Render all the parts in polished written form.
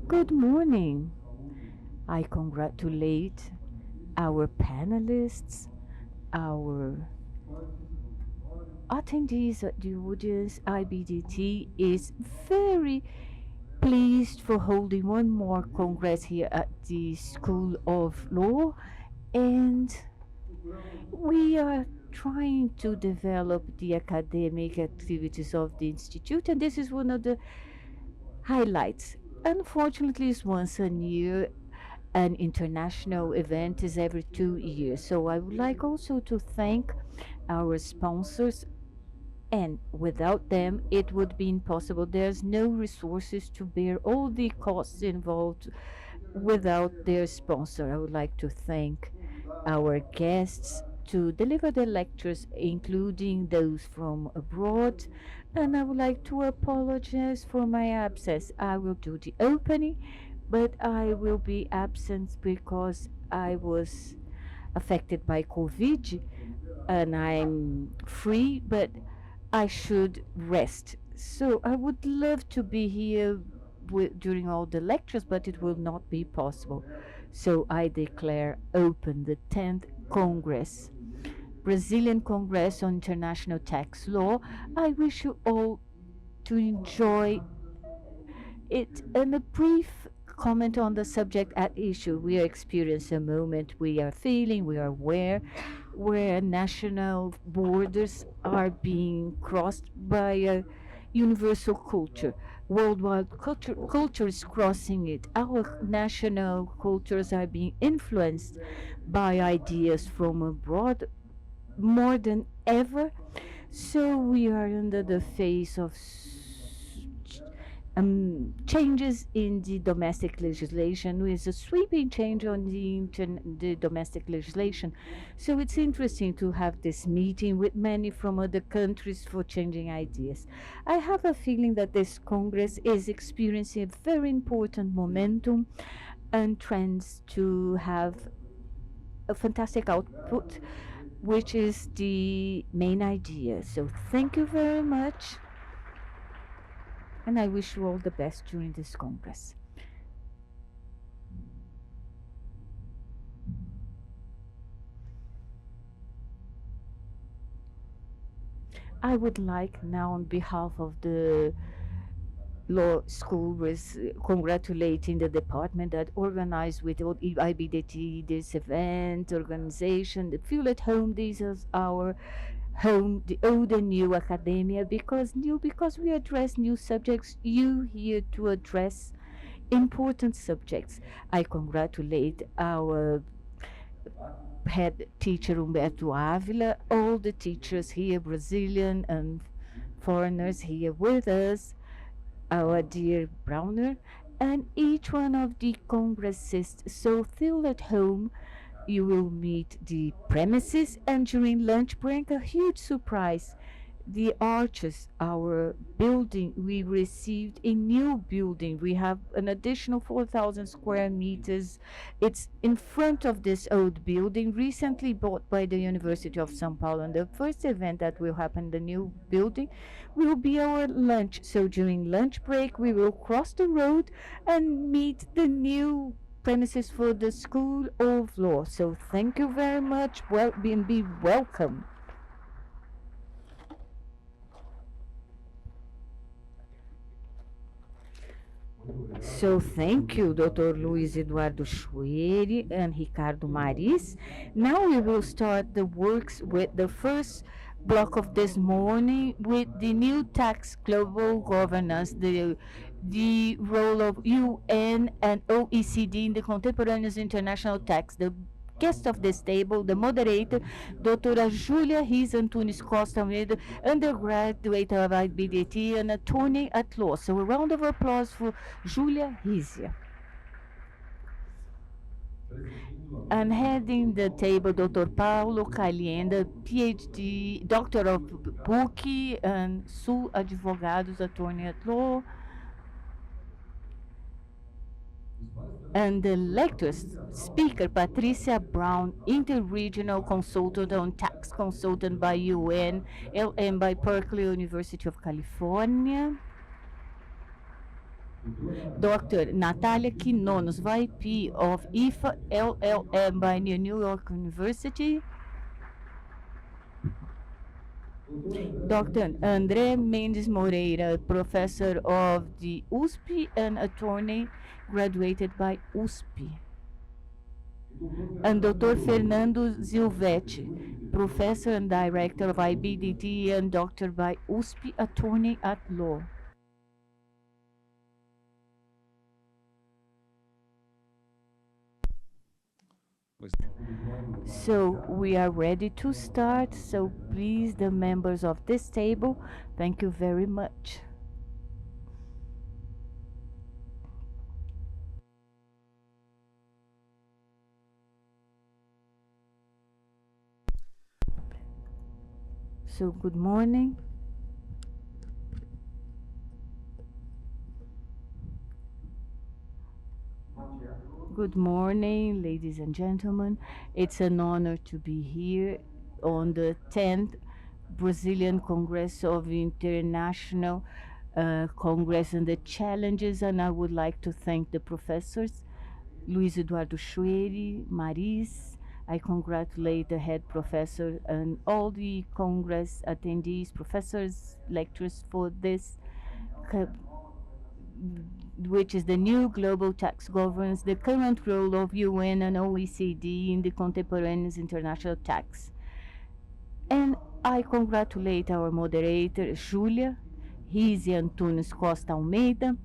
Good morning. I congratulate our panelists, our attendees at the audience. IBDT is very pleased for holding one more congress here at the School of Law, and we are trying to develop the academic activities of the institute, and this is one of the highlights. Unfortunately, it's once a year. An international event is every 2 years. So I would like also to thank our sponsors, and without them it would be impossible. There's no resources to bear all the costs involved without their sponsor. I would like to thank our guests to deliver the lectures, including those from abroad. And I would like to apologize for my absence. I will do the opening, but I will be absent because I was affected by COVID and I'm free, but I should rest. So I would love to be here during all the lectures, but it will not be possible. So I declare open the 10th Congress, Brazilian Congress on International Tax Law. I wish you all to enjoy it. And a brief comment on the subject at issue. We are experiencing a moment, we are feeling, we are aware, where national borders are being crossed by a universal culture. Worldwide culture is crossing it. Our national cultures are being influenced by ideas from abroad more than ever. So we are under the face of changes in the domestic legislation, with a sweeping change on the domestic legislation. So it's interesting to have this meeting with many from other countries for changing ideas. I have a feeling that this Congress is experiencing a very important momentum and trends to have a fantastic output, which is the main idea. So thank you very much, and I wish you all the best during this Congress. I would like now, on behalf of the law school, was congratulating the department that organized with all IBDT this event, organization, the Feel at Home. This is our home, the old and new academia, because we address new subjects. You here to address important subjects. I congratulate our head teacher Humberto Avila, all the teachers here, Brazilian and foreigners here with us, our dear Browner, and each one of the congressists. So feel at home. You will meet the premises, and during lunch break, a huge surprise. The arches, our building, we received a new building. We have an additional 4,000 square meters. It's in front of this old building, recently bought by the University of São Paulo. And the first event that will happen in the new building will be our lunch. So during lunch break, we will cross the road and meet the new premises for the School of Law. So thank you very much. Well, be welcome. So thank you, Dr. Luiz Eduardo Schwery and Ricardo Maris. Now we will start the works with the first block of this morning with the new tax global governance, the role of UN and OECD in the contemporaneous international tax. The guest of this table, the moderator, Doutora Júlia Riz Antunes Costa Almeida, undergraduate of IBDT and attorney at law. So a round of applause for Júlia Rizia. And heading the table, Dr. Paulo Calienda, PhD, Doctor of PUC and Sul Advogados, attorney at law. And the lecture speaker, Patricia Brown, interregional consultant on tax consultant by UN and by Berkeley University of California. Dr. Natalia Quinones, VP of IFA LLM by New York University. Dr. André Mendes Moreira, professor of the USP and attorney, graduated by USP. And Dr. Fernando Zilvetti, professor and director of IBDT and doctor by USP, attorney at law. So we are ready to start. So please, the members of this table, thank you very much. So good morning. Good morning, ladies and gentlemen. It's an honor to be here on the 10th Brazilian Congress of International Congress and the Challenges, and I would like to thank the professors, Luiz Eduardo Schwery, Maris. I congratulate the head professor and all the Congress attendees, professors, lecturers for this which is the new global tax governance, the current role of UN and OECD in the contemporaneous international tax. And I congratulate our moderator, Julia, Rizzi Antunes Costa Almeida,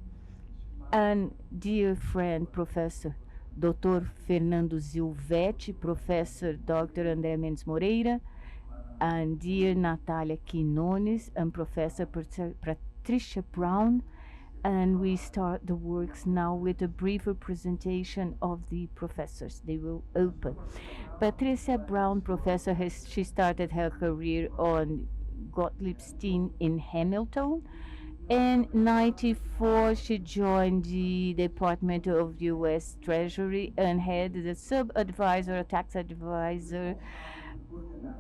and dear friend, Professor Dr. Fernando Zilvetti, Professor Dr. André Mendes Moreira, and dear Natalia Quinones and Professor Patricia Brown. And we start the works now with a briefer presentation of the professors. They will open. Patricia Brown, professor, she started her career on Gottliebstein in Hamilton. In 94, she joined the Department of U.S. Treasury and had the sub-advisor, tax advisor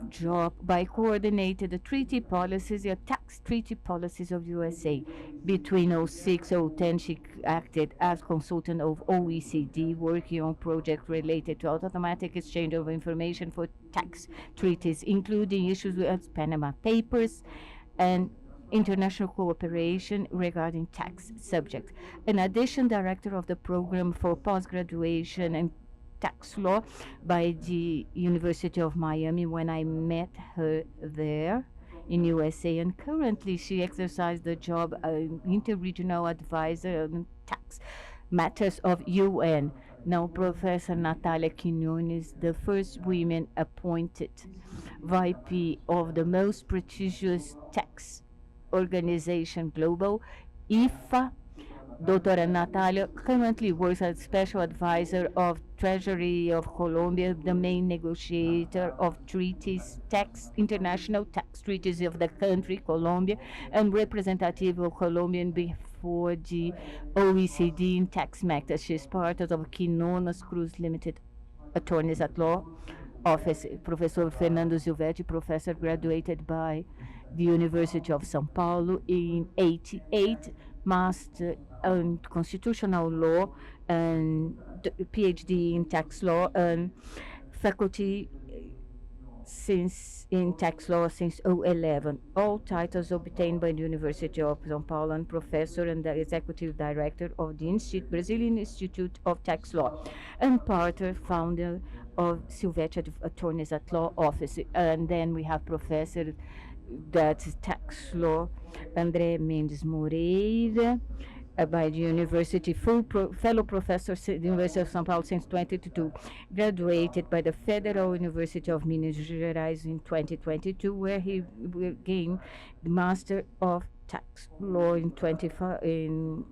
job by coordinating the treaty policies, the tax treaty policies of USA. Between 06 010, she acted as consultant of OECD, working on projects related to automatic exchange of information for tax treaties, including issues with Panama Papers and international cooperation regarding tax subjects. In addition, director of the program for post-graduation and tax law by the University of Miami when I met her there in USA, and currently she exercised the job interregional advisor on tax matters of UN. Now Professor Natalia Quinones, the first woman appointed VP of the most prestigious tax organization global, IFA. Dr. Natalia currently works as special advisor of Treasury of Colombia, the main negotiator of treaties, international tax treaties of the country, Colombia, and representative of Colombian before the OECD in tax matters. She is part of Quinones Cruz Limited Attorneys at Law Office. Professor Fernando Zilvetti, professor, graduated by the University of São Paulo in 88, master in constitutional law and PhD in tax law and faculty since in tax law since 2011. All titles obtained by the University of São Paulo, and professor and the executive director of the Brazilian Institute of Tax Law, and partner founder of Silvetti Attorneys at Law Office. And then we have professor that's tax law, André Mendes Moreira, by the university, fellow professor at the University of São Paulo since 2022, graduated by the Federal University of Minas Gerais in 2022, where he gained the Master of Tax Law in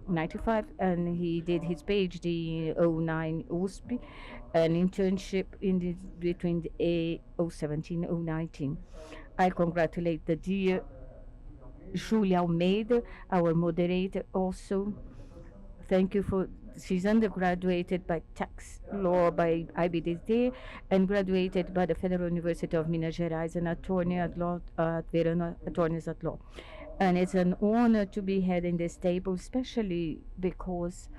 95, and he did his PhD in 09 USP, an internship between 2017 2019. I congratulate the dear Julia Almeida, our moderator, also. Thank you for. She's undergraduated by tax law by IBDT and graduated by the Federal University of Minas Gerais and attorney at law at Verano Attorneys at Law. And it's an honor to be heading this table, especially because,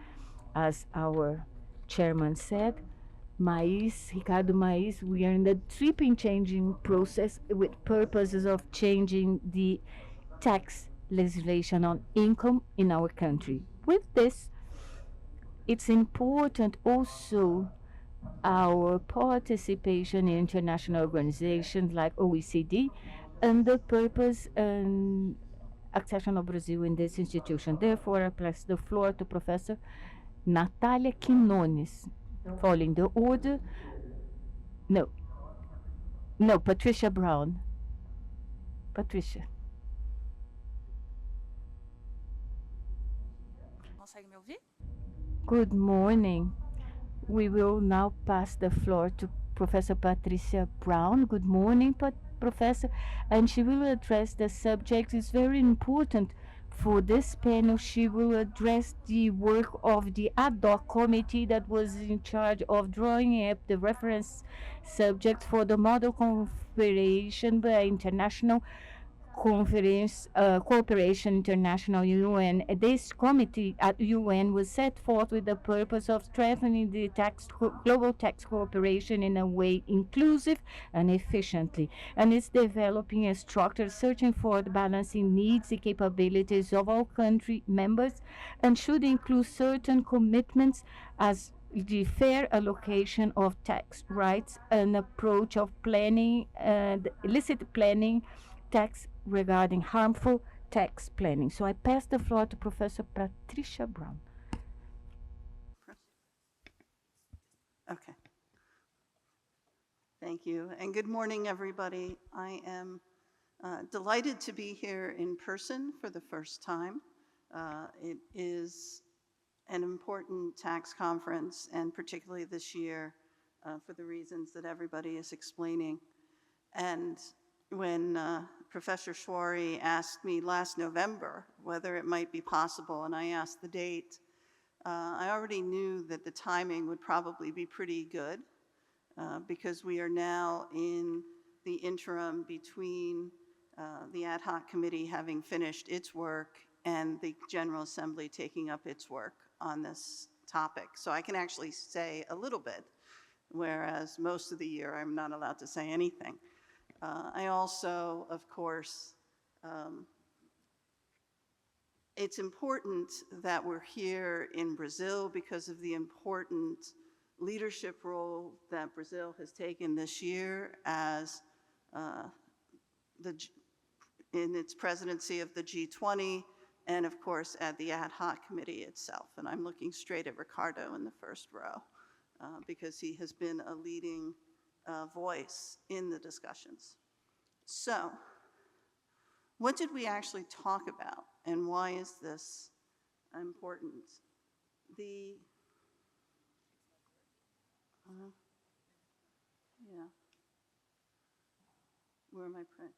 as our chairman said, Ricardo Mais, we are in the sweeping changing process with purposes of changing the tax legislation on income in our country. With this, it's important also our participation in international organizations like OECD and the purpose and accession of Brazil in this institution. Therefore, I pass the floor to Professor Natalia Quinones. Following the order, no, no, Patricia Brown. Patricia. Consegue me ouvir? Good morning. We will now pass the floor to Professor Patricia Brown. Good morning, Professor. And she will address the subject. It's very important for this panel. She will address the work of the ad hoc committee that was in charge of drawing up the reference subject for the model configuration by international Conference, Cooperation International UN. This committee at UN was set forth with the purpose of strengthening the global tax cooperation in a way inclusive and efficiently. And it's developing a structure searching for the balancing needs and capabilities of all country members and should include certain commitments as the fair allocation of tax rights, an approach of planning and illicit planning tax regarding harmful tax planning. So I pass the floor to Professor Patricia Brown. Okay. Thank you, and good morning, everybody. I am delighted to be here in person for the first time. It is an important tax conference, and particularly this year, for the reasons that everybody is explaining. And when Professor Schwari asked me last November whether it might be possible, and I asked the date, I already knew that the timing would probably be pretty good because we are now in the interim between the ad hoc committee having finished its work and the General Assembly taking up its work on this topic. So I can actually say a little bit, whereas most of the year I'm not allowed to say anything. I also, of course, it's important that we're here in Brazil because of the important leadership role that Brazil has taken this year as in its presidency of the G20 and of course at the ad hoc committee itself. And I'm looking straight at Ricardo in the first row because he has been a leading voice in the discussions. So, what did we actually talk about and why is this important? Yeah. Where am I print?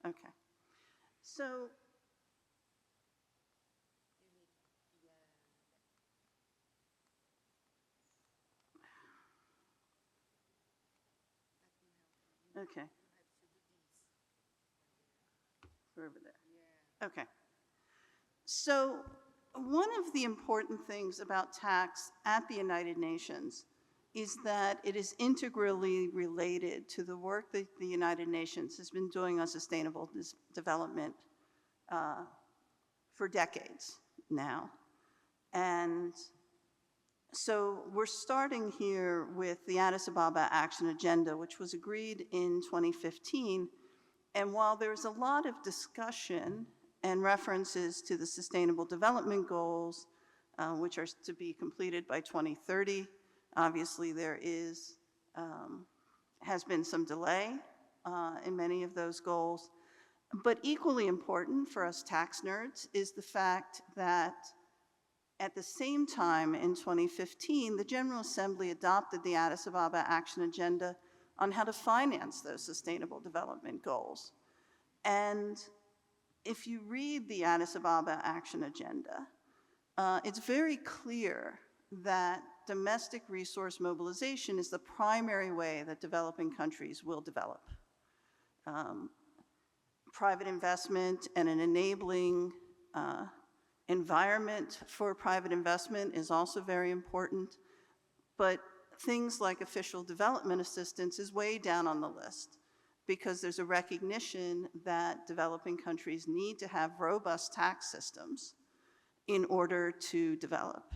Okay. So, okay. We're over there. Okay. So, one of the important things about tax at the United Nations is that it is integrally related to the work that the United Nations has been doing on sustainable development for decades now. And so we're starting here with the Addis Ababa Action Agenda, which was agreed in 2015. And while there's a lot of discussion and references to the Sustainable Development Goals, which are to be completed by 2030, obviously there has been some delay in many of those goals. But equally important for us tax nerds is the fact that at the same time in 2015, the General Assembly adopted the Addis Ababa Action Agenda on how to finance those Sustainable Development Goals. And if you read the Addis Ababa Action Agenda, it's very clear that domestic resource mobilization is the primary way that developing countries will develop. private investment and an enabling environment for private investment is also very important, but things like official development assistance is way down on the list because there's a recognition that developing countries need to have robust tax systems in order to develop.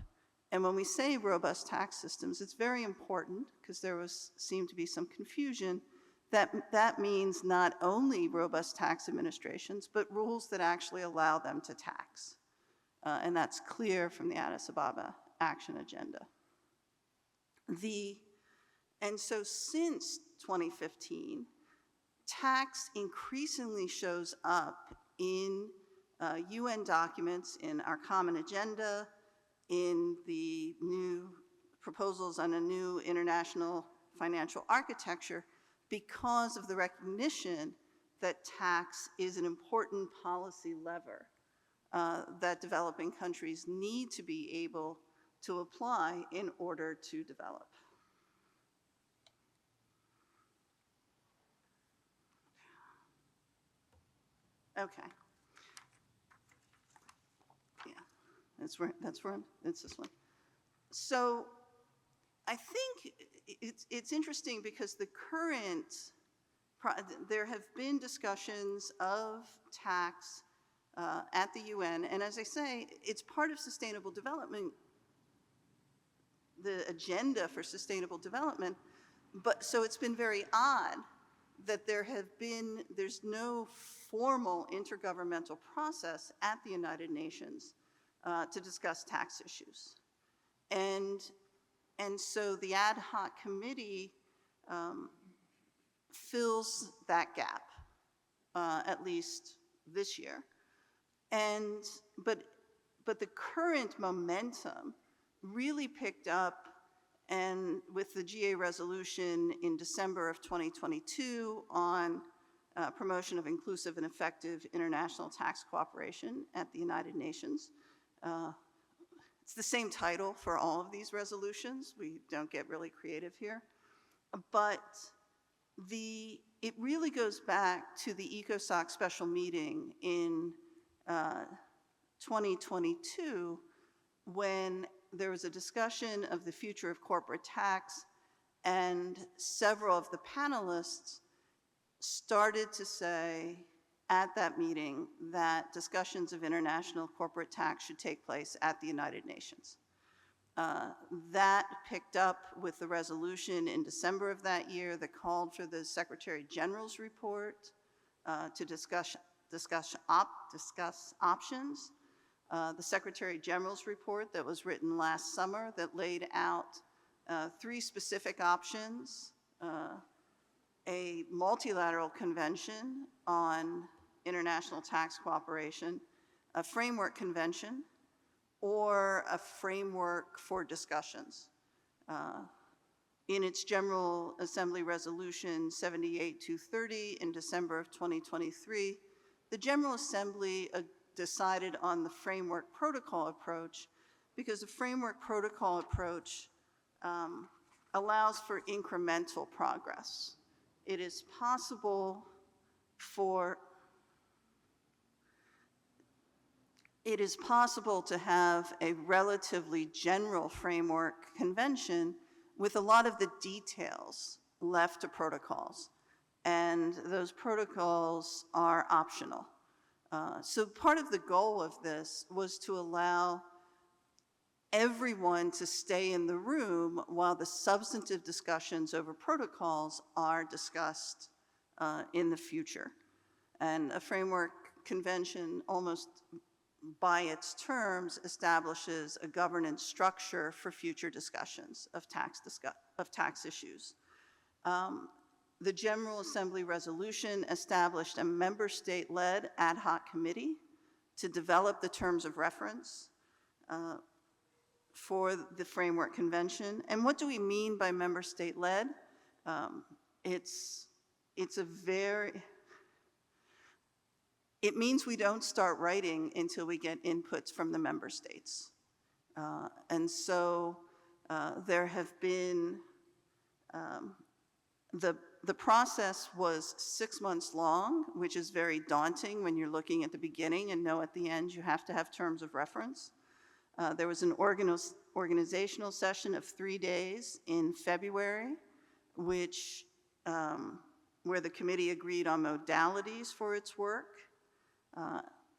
And when we say robust tax systems, it's very important because seemed to be some confusion that means not only robust tax administrations, but rules that actually allow them to tax. And that's clear from the Addis Ababa Action Agenda. And so since 2015, tax increasingly shows up in UN documents, in our common agenda, in the new proposals on a new international financial architecture, because of the recognition that tax is an important policy lever that developing countries need to be able to apply in order to develop. Okay. Yeah, it's this one. So I think it's interesting because there have been discussions of tax at the UN, and as I say, it's part of sustainable development, the agenda for sustainable development, but so it's been very odd that there's no formal intergovernmental process at the United Nations to discuss tax issues. And so the ad hoc committee fills that gap, at least this year. But the current momentum really picked up and with the GA resolution in December of 2022 on promotion of inclusive and effective international tax cooperation at the United Nations. It's the same title for all of these resolutions. We don't get really creative here. But it really goes back to the ECOSOC special meeting in 2022 when there was a discussion of the future of corporate tax, and several of the panelists started to say at that meeting that discussions of international corporate tax should take place at the United Nations. That picked up with the resolution in December of that year that called for the Secretary General's report to discuss options. The Secretary General's report that was written last summer that laid out 3 specific options: a multilateral convention on international tax cooperation, a framework convention, or a framework for discussions. In its General Assembly Resolution 78-230 in December of 2023, the General Assembly decided on the framework protocol approach because the framework protocol approach allows for incremental progress. It is possible to have a relatively general framework convention with a lot of the details left to protocols, and those protocols are optional. So part of the goal of this was to allow everyone to stay in the room while the substantive discussions over protocols are discussed in the future. And a framework convention, almost by its terms, establishes a governance structure for future discussions of tax issues. The General Assembly resolution established a member state-led ad hoc committee to develop the terms of reference for the framework convention. And what do we mean by member state-led? It means we don't start writing until we get inputs from the member states. And so there have been, the process was 6 months long, which is very daunting when you're looking at the beginning and know at the end you have to have terms of reference. There was an organizational session of 3 days in February, which, where the committee agreed on modalities for its work.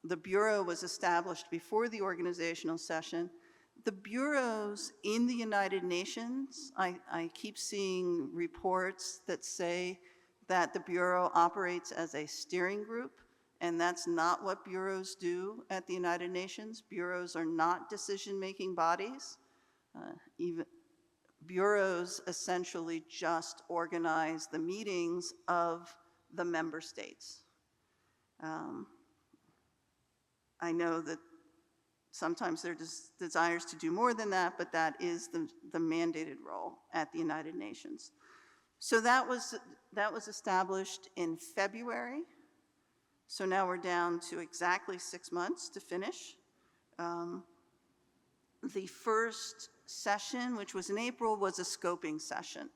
The Bureau was established before the organizational session. The bureaus in the United Nations, I keep seeing reports that say that the Bureau operates as a steering group, and that's not what bureaus do at the United Nations. Bureaus are not decision-making bodies. Even bureaus essentially just organize the meetings of the member states. I know that sometimes there are desires to do more than that, but that is the mandated role at the United Nations. So that was established in February. So now we're down to exactly 6 months to finish. The first session, which was in April, was a scoping session.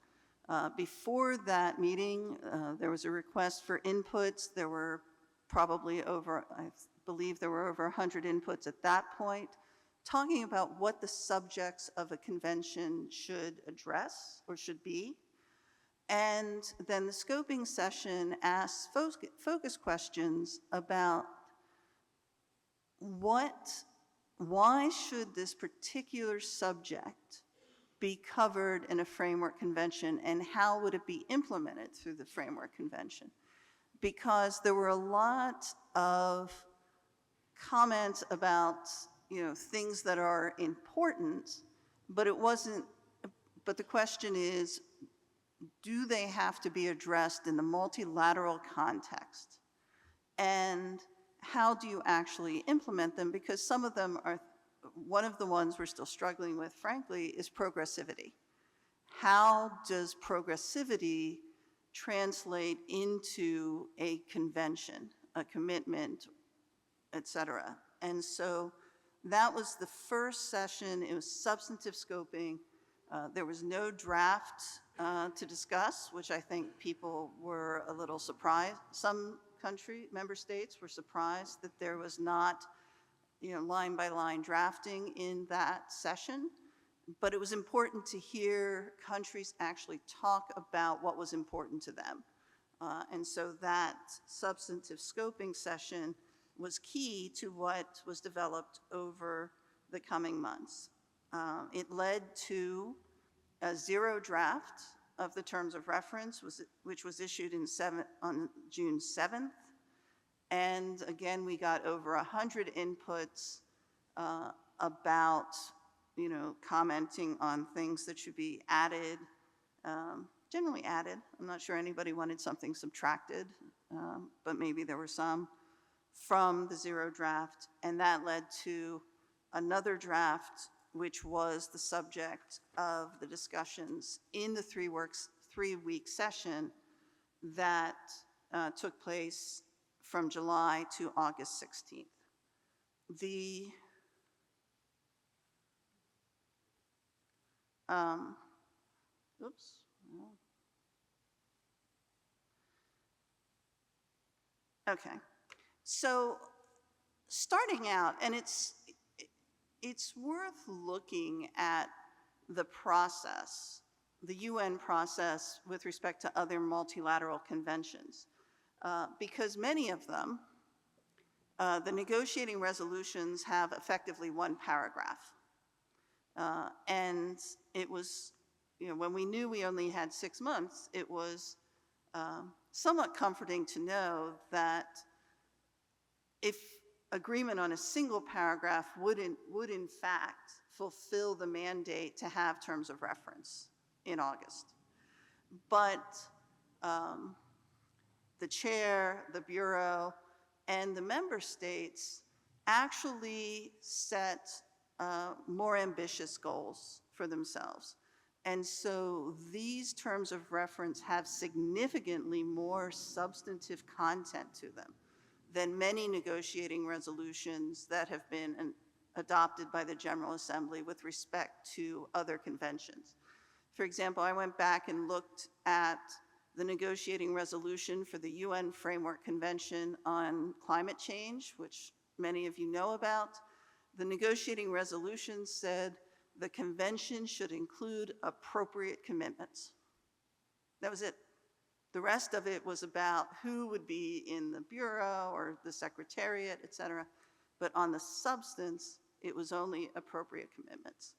Before that meeting, there was a request for inputs. There were probably over, I believe there were over 100 inputs at that point, talking about what the subjects of a convention should address or should be. And then the scoping session asks focus questions about why should this particular subject be covered in a framework convention, and how would it be implemented through the framework convention? Because there were a lot of comments about, things that are important, but the question is, do they have to be addressed in the multilateral context? And how do you actually implement them? Because some of them are, one of the ones we're still struggling with, frankly, is progressivity. How does progressivity translate into a convention, a commitment, et cetera? And so that was the first session. It was substantive scoping. There was no draft to discuss, which I think people were a little surprised. Some member states were surprised that there was not, line by line drafting in that session. But it was important to hear countries actually talk about what was important to them. And so that substantive scoping session was key to what was developed over the coming months. It led to a zero draft of the terms of reference, which was issued on June 7th. And again, we got over 100 inputs about, commenting on things that should be added, generally added. I'm not sure anybody wanted something subtracted, but maybe there were some from the zero draft. And that led to another draft, which was the subject of the discussions in the three-week session that took place from July to August 16th. Okay, so starting out, and it's worth looking at the process, the UN process with respect to other multilateral conventions, because many of them, the negotiating resolutions have effectively one paragraph. And it was, when we knew we only had 6 months, it was somewhat comforting to know that if agreement on a single paragraph would in fact fulfill the mandate to have terms of reference in August. But the chair, the Bureau, and the member states actually set more ambitious goals for themselves. And so these terms of reference have significantly more substantive content to them than many negotiating resolutions that have been adopted by the General Assembly with respect to other conventions. For example, I went back and looked at the negotiating resolution for the UN Framework Convention on Climate Change, which many of you know about. The negotiating resolution said the convention should include appropriate commitments. That was it. The rest of it was about who would be in the bureau or the secretariat, et cetera. But on the substance, it was only appropriate commitments.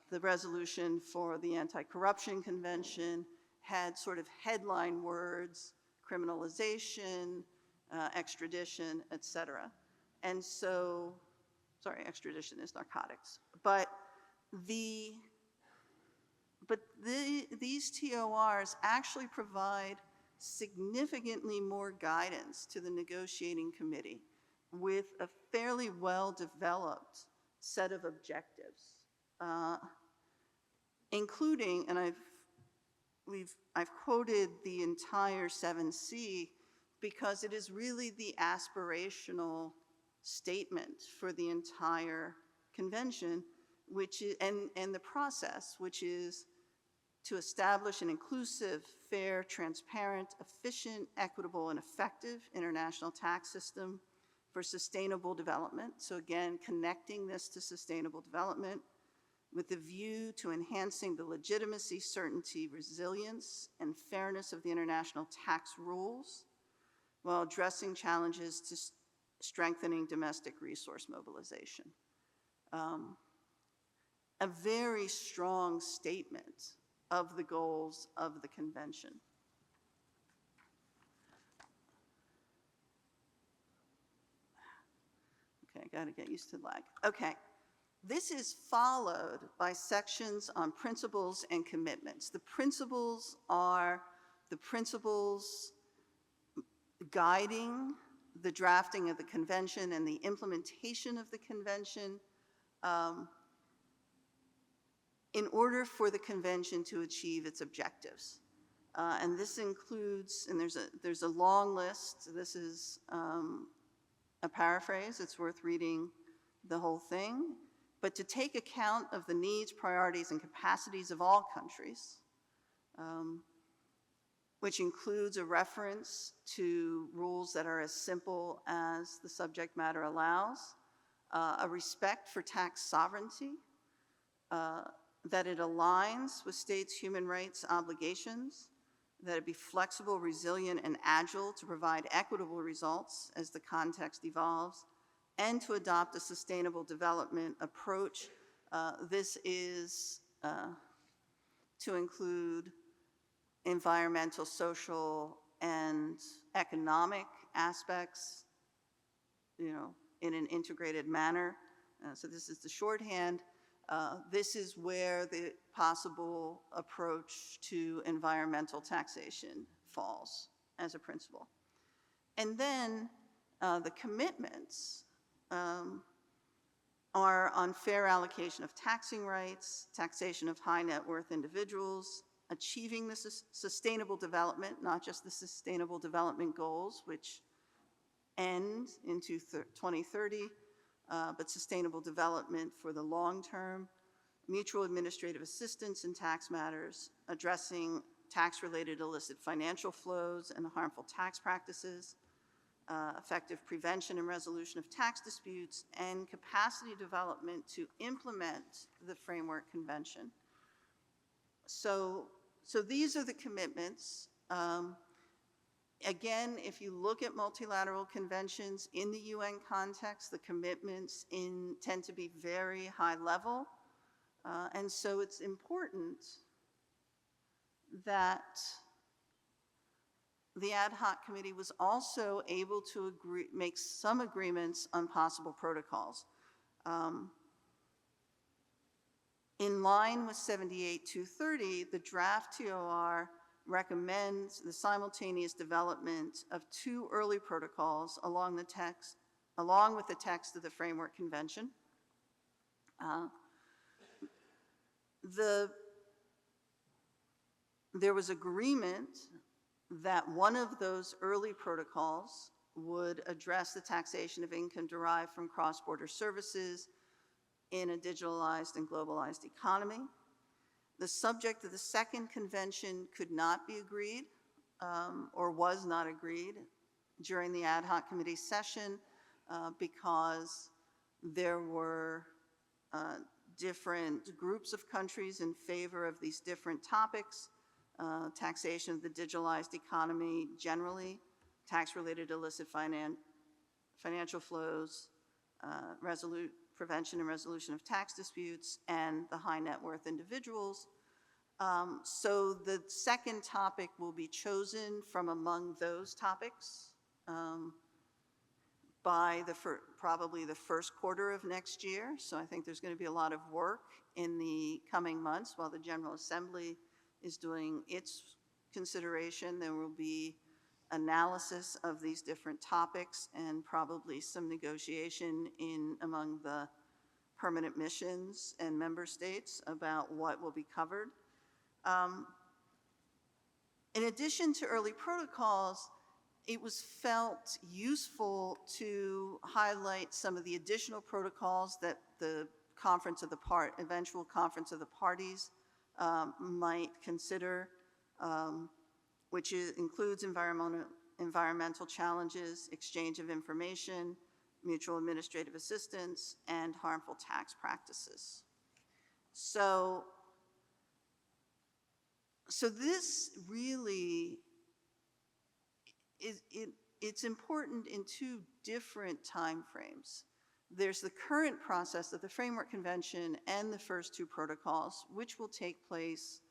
The resolution for the Anti-Corruption Convention had sort of headline words, criminalization, extradition, et cetera. And so, sorry, extradition is narcotics. But these TORs actually provide significantly more guidance to the negotiating committee with a fairly well-developed set of objectives, including, and I've quoted the entire 7C because it is really the aspirational statement for the entire convention, which is, and the process, which is to establish an inclusive, fair, transparent, efficient, equitable, and effective international tax system for sustainable development. So again, connecting this to sustainable development with a view to enhancing the legitimacy, certainty, resilience, and fairness of the international tax rules while addressing challenges to strengthening domestic resource mobilization. A very strong statement of the goals of the convention. Okay, I gotta get used to lag. Okay, this is followed by sections on principles and commitments. The principles are the principles guiding the drafting of the convention and the implementation of the convention in order for the convention to achieve its objectives. And this includes, and there's a long list. This is a paraphrase. It's worth reading the whole thing. But to take account of the needs, priorities, and capacities of all countries, which includes a reference to rules that are as simple as the subject matter allows, a respect for tax sovereignty, that it aligns with states' human rights obligations, that it be flexible, resilient, and agile to provide equitable results as the context evolves, and to adopt a sustainable development approach. This is to include environmental, social, and economic aspects, in an integrated manner. So this is the shorthand. This is where the possible approach to environmental taxation falls as a principle. And then the commitments are on fair allocation of taxing rights, taxation of high net worth individuals, achieving the sustainable development, not just the sustainable development goals, which end into 2030, but sustainable development for the long term, mutual administrative assistance in tax matters, addressing tax-related illicit financial flows and harmful tax practices, effective prevention and resolution of tax disputes, and capacity development to implement the Framework Convention. So these are the commitments. Again, if you look at multilateral conventions in the UN context, the commitments tend to be very high level. And so it's important that the ad hoc committee was also able to make some agreements on possible protocols. In line with 78-230, the draft TOR recommends the simultaneous development of 2 early protocols along with the text of the Framework Convention. There was agreement that one of those early protocols would address the taxation of income derived from cross-border services in a digitalized and globalized economy. The subject of the second convention could not be agreed or was not agreed during the ad hoc committee session because there were different groups of countries in favor of these different topics. Taxation of the digitalized economy generally, tax-related illicit financial flows, prevention and resolution of tax disputes, and the high net worth individuals. So the second topic will be chosen from among those topics by probably the first quarter of next year. So I think there's going to be a lot of work in the coming months while the General Assembly is doing its consideration. There will be analysis of these different topics and probably some negotiation among the permanent missions and member states about what will be covered. In addition to early protocols, it was felt useful to highlight some of the additional protocols that the eventual conference of the parties might consider, which includes environmental challenges, exchange of information, mutual administrative assistance, and harmful tax practices. So this really it's important in two different time frames. There's the current process of the Framework Convention and the first two protocols, which will take place,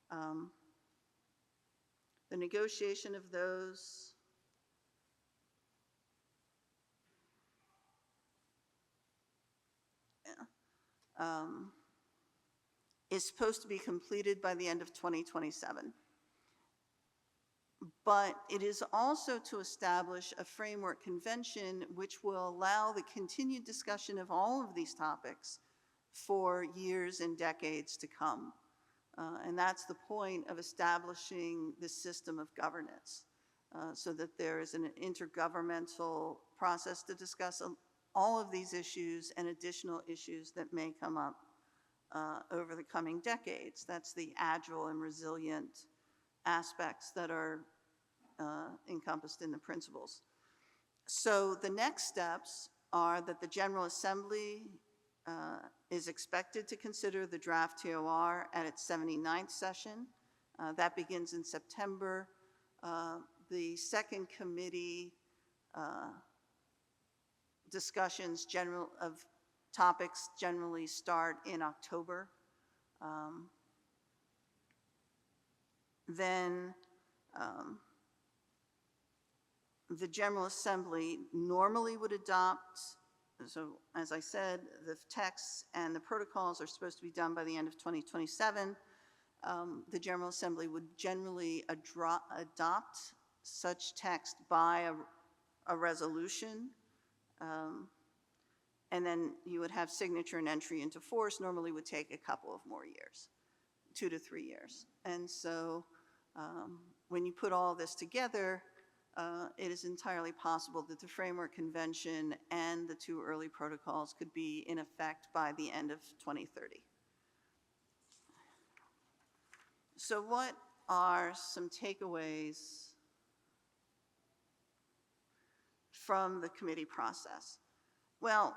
the negotiation of those is supposed to be completed by the end of 2027. But it is also to establish a framework convention which will allow the continued discussion of all of these topics for years and decades to come. And that's the point of establishing this system of governance, so that there is an intergovernmental process to discuss all of these issues and additional issues that may come up over the coming decades. That's the agile and resilient aspects that are encompassed in the principles. So the next steps are that the General Assembly is expected to consider the draft TOR at its 79th session. That begins in September. The second committee discussions of topics generally start in October. Then the General Assembly normally would adopt, so as I said, the texts and the protocols are supposed to be done by the end of 2027. The General Assembly would generally adopt such text by a resolution, and then you would have signature and entry into force. Normally would take a couple of more years, 2 to 3 years. And so when you put all this together, it is entirely possible that the Framework Convention and the two early protocols could be in effect by the end of 2030. So what are some takeaways from the committee process? Well,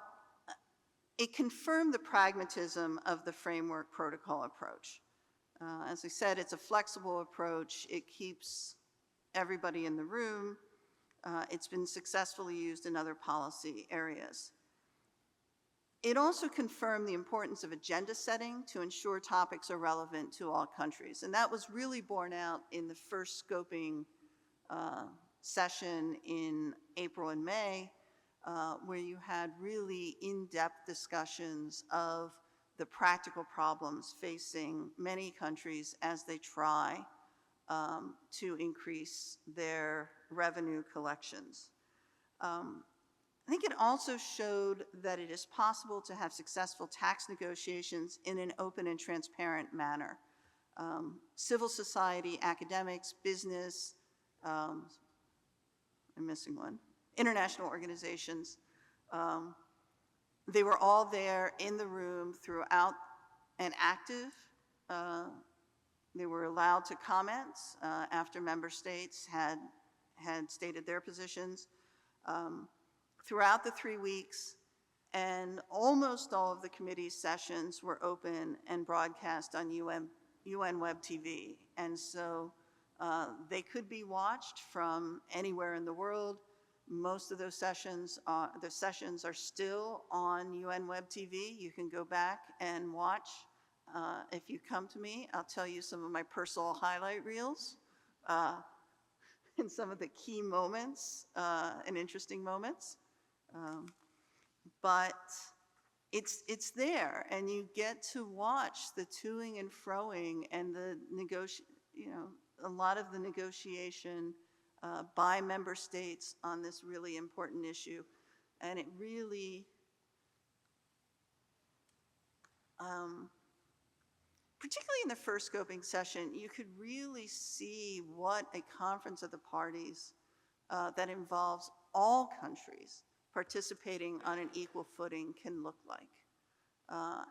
it confirmed the pragmatism of the Framework Protocol approach. As I said, it's a flexible approach. It keeps everybody in the room. It's been successfully used in other policy areas. It also confirmed the importance of agenda setting to ensure topics are relevant to all countries. And that was really borne out in the first scoping session in April and May, where you had really in-depth discussions of the practical problems facing many countries as they try to increase their revenue collections. I think it also showed that it is possible to have successful tax negotiations in an open and transparent manner. Civil society, academics, business, I'm missing one, international organizations, they were all there in the room throughout and active They were allowed to comment after member states had stated their positions throughout the 3 weeks, and almost all of the committee's sessions were open and broadcast on UN Web TV. And so they could be watched from anywhere in the world. Most of those sessions, the sessions are still on UN Web TV. You can go back and watch. If you come to me, I'll tell you some of my personal highlight reels and some of the key moments and interesting moments. But it's there, and you get to watch the toing and froing and the a lot of the negotiation by member states on this really important issue. And it really, particularly in the first scoping session, you could really see what a conference of the parties that involves all countries participating on an equal footing can look like.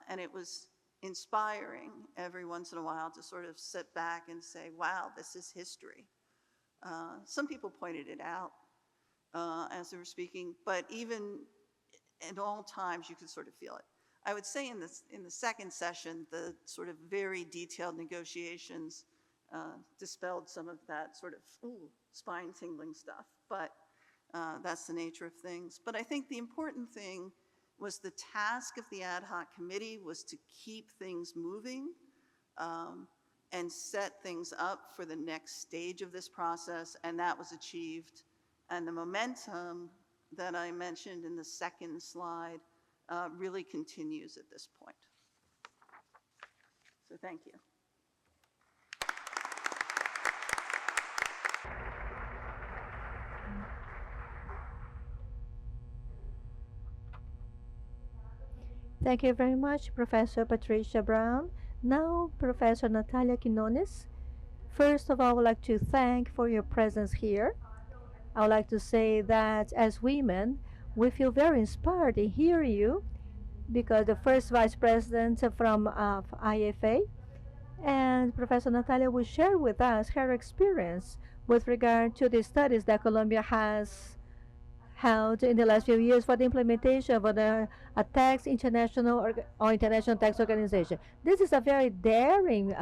And it was inspiring every once in a while to sort of sit back and say, wow, this is history. Some people pointed it out as they were speaking, but even at all times you could sort of feel it. I would say in the second session, the sort of very detailed negotiations dispelled some of that sort of spine-tingling stuff, but that's the nature of things. But I think the important thing was the task of the ad hoc committee was to keep things moving and set things up for the next stage of this process, and that was achieved. And the momentum that I mentioned in the second slide really continues at this point. So thank you. Thank you very much, Professor Patricia Brown. Now, Professor Natalia Quinones. First of all, I would like to thank for your presence here. I would like to say that as women, we feel very inspired to hear you because the first vice president from IFA and Professor Natalia will share with us her experience with regard to the studies that Colombia has held in the last few years for the implementation of a tax international or international tax organization. This is a very daring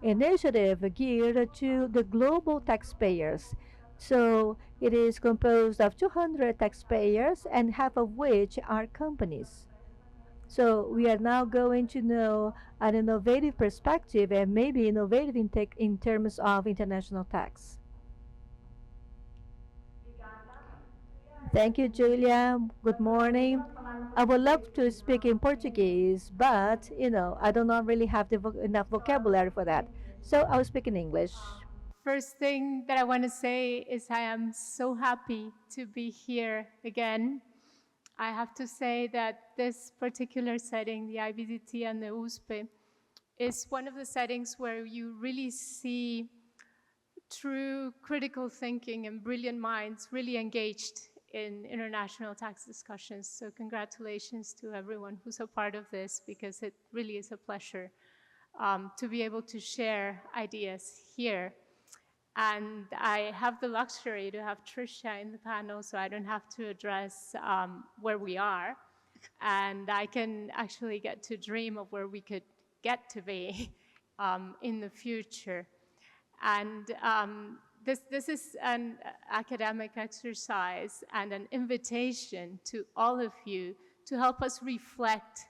initiative geared to the global taxpayers. So it is composed of 200 taxpayers, and half of which are companies. So we are now going to know an innovative perspective and maybe innovative in terms of international tax. Thank you, Julia. Good morning. I would love to speak in Portuguese, but I do not really have enough vocabulary for that. So I'll speak in English. First thing that I want to say is I am so happy to be here again. I have to say that this particular setting, the IBDT and the USP, is one of the settings where you really see true critical thinking and brilliant minds really engaged in international tax discussions. So congratulations to everyone who's a part of this, because it really is a pleasure to be able to share ideas here. And I have the luxury to have Tricia in the panel, so I don't have to address where we are. And I can actually get to dream of where we could get to be in the future. And this is an academic exercise and an invitation to all of you to help us reflect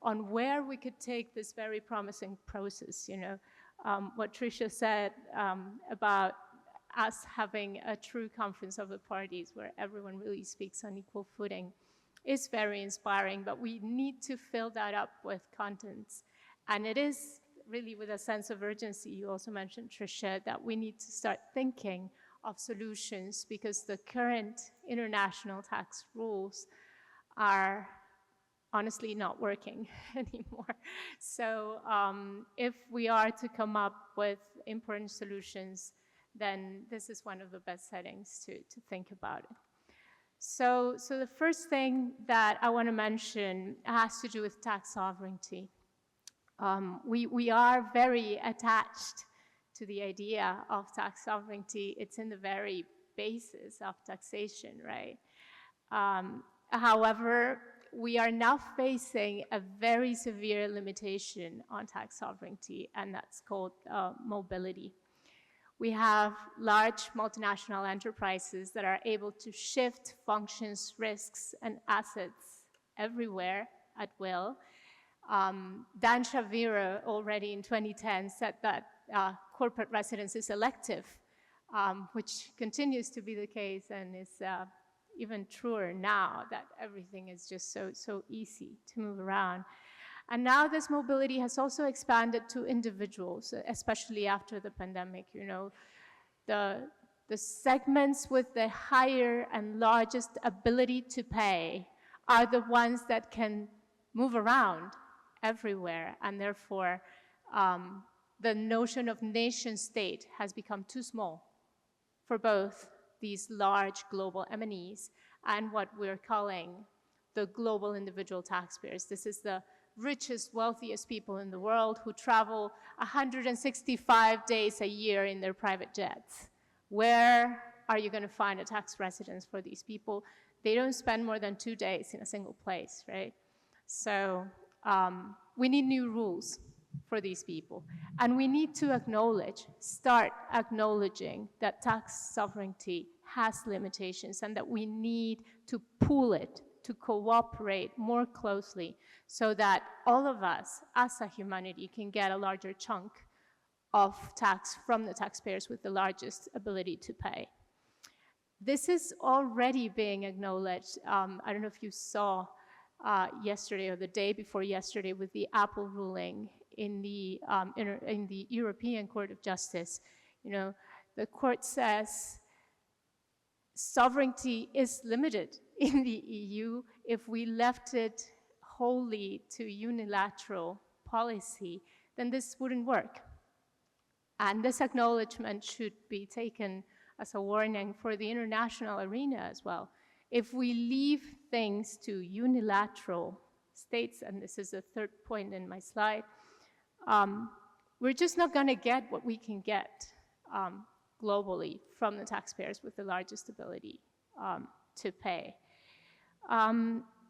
on where we could take this very promising process. What Tricia said about us having a true conference of the parties where everyone really speaks on equal footing is very inspiring, but we need to fill that up with contents. And it is really with a sense of urgency, you also mentioned, Tricia, that we need to start thinking of solutions, because the current international tax rules are honestly not working anymore. So if we are to come up with important solutions, then this is one of the best settings to think about it. So the first thing that I want to mention has to do with tax sovereignty. We are very attached to the idea of tax sovereignty. It's in the very basis of taxation, right? However, we are now facing a very severe limitation on tax sovereignty, and that's called mobility. We have large multinational enterprises that are able to shift functions, risks, and assets everywhere at will. Dan Shavira already in 2010 said that corporate residence is elective, which continues to be the case and is even truer now that everything is just so easy to move around. And now this mobility has also expanded to individuals, especially after the pandemic. You know, the segments with the higher and largest ability to pay are the ones that can move around everywhere, and therefore the notion of nation state has become too small for both these large global MNEs and what we're calling the global individual taxpayers. This is the richest, wealthiest people in the world who travel 165 days a year in their private jets. Where are you going to find a tax residence for these people? They don't spend more than 2 days in a single place, right? So we need new rules for these people. And we need to start acknowledging that tax sovereignty has limitations and that we need to pool it, to cooperate more closely so that all of us as a humanity can get a larger chunk of tax from the taxpayers with the largest ability to pay. This is already being acknowledged. I don't know if you saw yesterday or the day before yesterday with the Apple ruling in the European Court of Justice. You know, the court says sovereignty is limited in the EU. If we left it wholly to unilateral policy, then this wouldn't work. And this acknowledgement should be taken as a warning for the international arena as well. If we leave things to unilateral states, and this is the third point in my slide, we're just not going to get what we can get globally from the taxpayers with the largest ability to pay.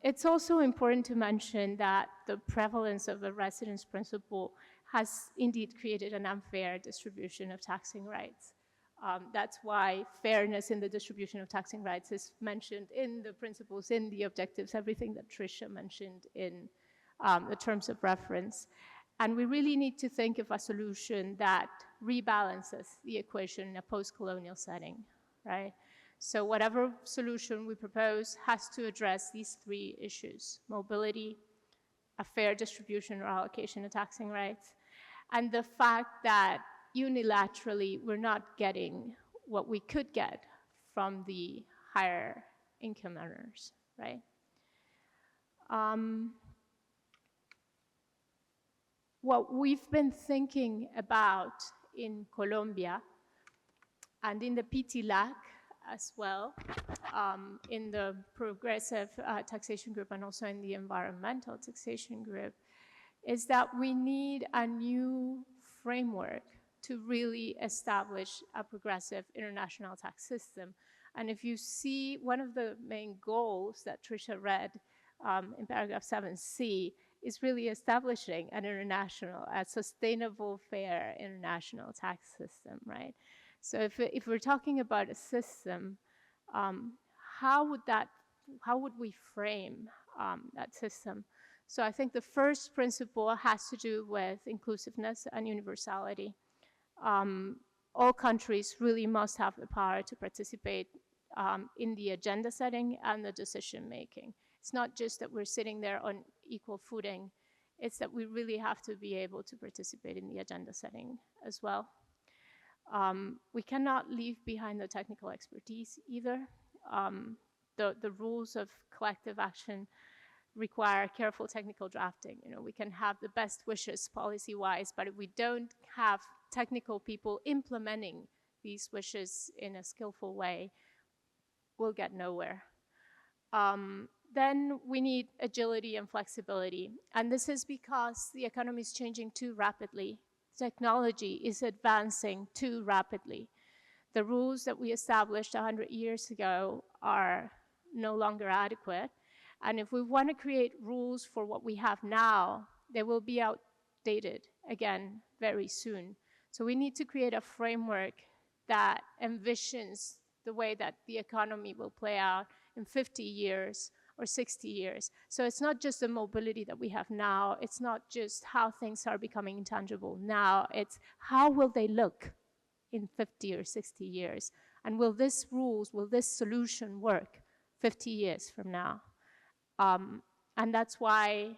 It's also important to mention that the prevalence of the residence principle has indeed created an unfair distribution of taxing rights. That's why fairness in the distribution of taxing rights is mentioned in the principles, in the objectives, everything that Tricia mentioned in the terms of reference. And we really need to think of a solution that rebalances the equation in a post-colonial setting, right? So whatever solution we propose has to address these three issues: mobility, a fair distribution or allocation of taxing rights, and the fact that unilaterally we're not getting what we could get from the higher income earners, right? What we've been thinking about in Colombia and in the PTLAC as well, in the progressive taxation group and also in the environmental taxation group, is that we need a new framework to really establish a progressive international tax system. And if you see one of the main goals that Tricia read in paragraph 7C is really establishing an a sustainable, fair international tax system, right? So if we're talking about a system, how would we frame that system? So I think the first principle has to do with inclusiveness and universality. All countries really must have the power to participate in the agenda setting and the decision making. It's not just that we're sitting there on equal footing, it's that we really have to be able to participate in the agenda setting as well. We cannot leave behind the technical expertise either. The rules of collective action require careful technical drafting. You know, we can have the best wishes policy-wise, but if we don't have technical people implementing these wishes in a skillful way, we'll get nowhere. Then we need agility and flexibility. And this is because the economy is changing too rapidly. technology is advancing too rapidly. The rules that we established 100 years ago are no longer adequate. And if we want to create rules for what we have now, they will be outdated again very soon. So we need to create a framework that envisions the way that the economy will play out in 50 years or 60 years. So it's not just the mobility that we have now. It's not just how things are becoming intangible now. It's how will they look in 50 or 60 years? And will this solution work 50 years from now? And that's why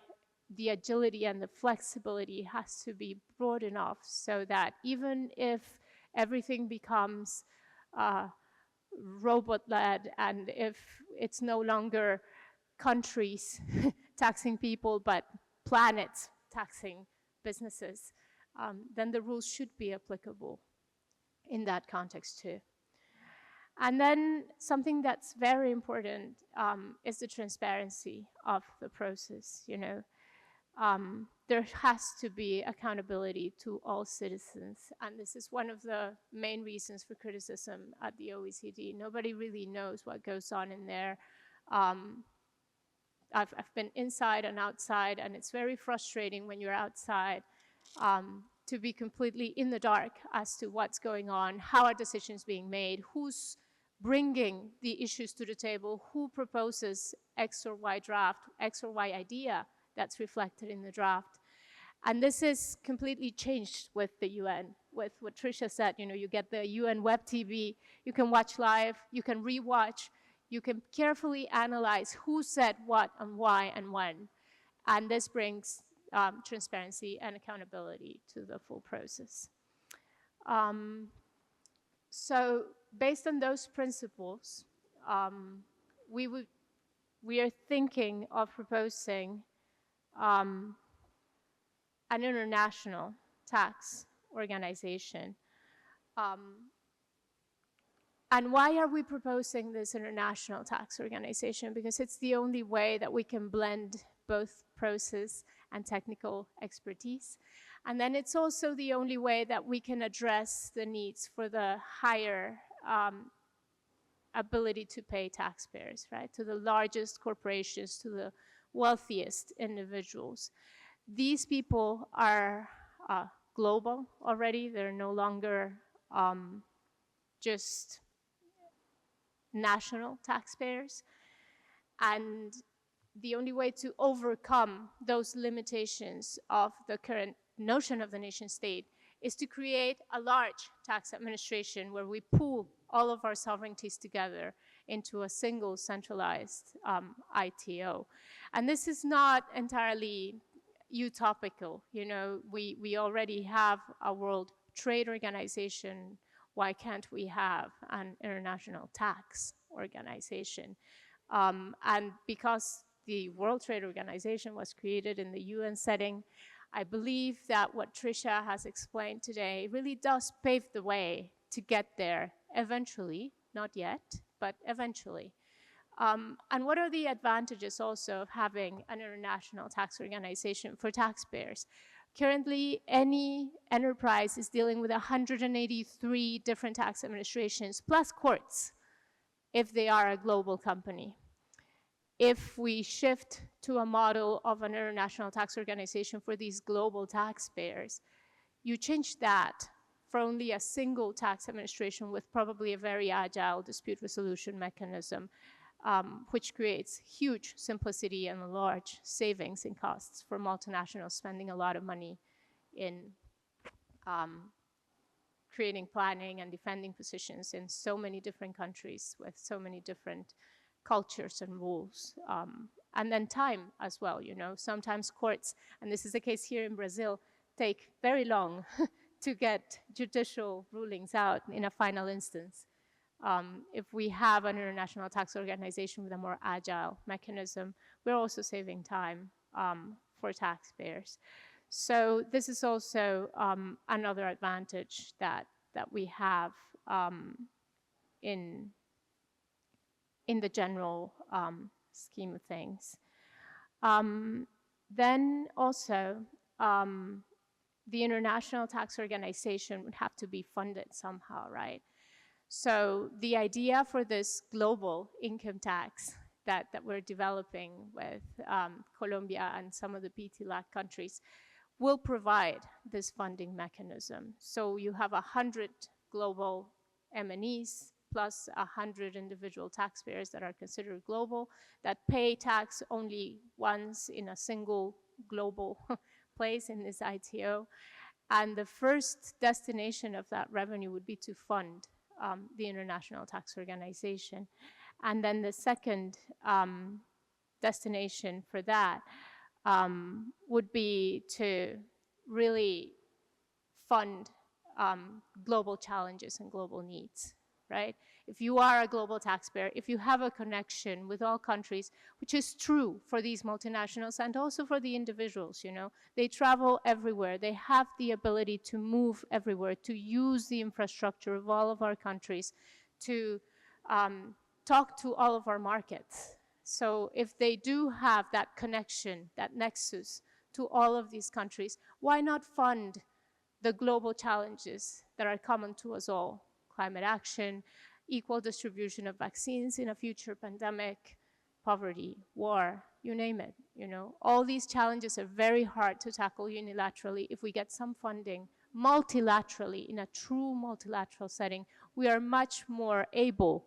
the agility and the flexibility has to be broad enough so that even if everything becomes robot-led and if it's no longer countries taxing people but planets taxing businesses, then the rules should be applicable in that context too. And then something that's very important is the transparency of the process. There has to be accountability to all citizens. And this is one of the main reasons for criticism at the OECD. Nobody really knows what goes on in there. I've been inside and outside, and it's very frustrating when you're outside to be completely in the dark as to what's going on, how are decisions being made, who's bringing the issues to the table, who proposes X or Y draft, X or Y idea that's reflected in the draft. And this is completely changed with the UN, with what Tricia said. You get the UN web TV, you can watch live, you can rewatch, you can carefully analyze who said what and why and when. And this brings transparency and accountability to the full process. So based on those principles, we are thinking of proposing an international tax organization. And why are we proposing this international tax organization? Because it's the only way that we can blend both process and technical expertise. And then it's also the only way that we can address the needs for the higher ability to pay taxpayers, right? To the largest corporations, to the wealthiest individuals. These people are global already. They're no longer just national taxpayers. And the only way to overcome those limitations of the current notion of the nation state is to create a large tax administration where we pool all of our sovereignties together into a single centralized ITO. And this is not entirely utopical. We already have a World Trade Organization. Why can't we have an international tax organization? And because the World Trade Organization was created in the UN setting, I believe that what Tricia has explained today really does pave the way to get there eventually, not yet, but eventually. And what are the advantages also of having an international tax organization for taxpayers? Currently, any enterprise is dealing with 183 different tax administrations, plus courts, if they are a global company. If we shift to a model of an international tax organization for these global taxpayers, you change that for only a single tax administration with probably a very agile dispute resolution mechanism, which creates huge simplicity and large savings in costs for multinationals spending a lot of money in creating planning and defending positions in so many different countries with so many different cultures and rules. And then time as well, sometimes courts, and this is the case here in Brazil, take very long to get judicial rulings out in a final instance. If we have an international tax organization with a more agile mechanism, we're also saving time for taxpayers. So this is also another advantage that we have in the general scheme of things. Then also, the international tax organization would have to be funded somehow, right? So the idea for this global income tax that we're developing with Colombia and some of the PTLAC countries will provide this funding mechanism. So you have 100 global M&Es plus 100 individual taxpayers that are considered global, that pay tax only once in a single global place in this ITO. And the first destination of that revenue would be to fund the International Tax Organization. And then the second destination for that would be to really fund global challenges and global needs, right? If you are a global taxpayer, if you have a connection with all countries, which is true for these multinationals and also for the individuals, you know, they travel everywhere. They have the ability to move everywhere, to use the infrastructure of all of our countries, to talk to all of our markets. So if they do have that connection, that nexus to all of these countries, why not fund the global challenges that are common to us all? Climate action, equal distribution of vaccines in a future pandemic, poverty, war, you name it, you know. All these challenges are very hard to tackle unilaterally. If we get some funding multilaterally, in a true multilateral setting, we are much more able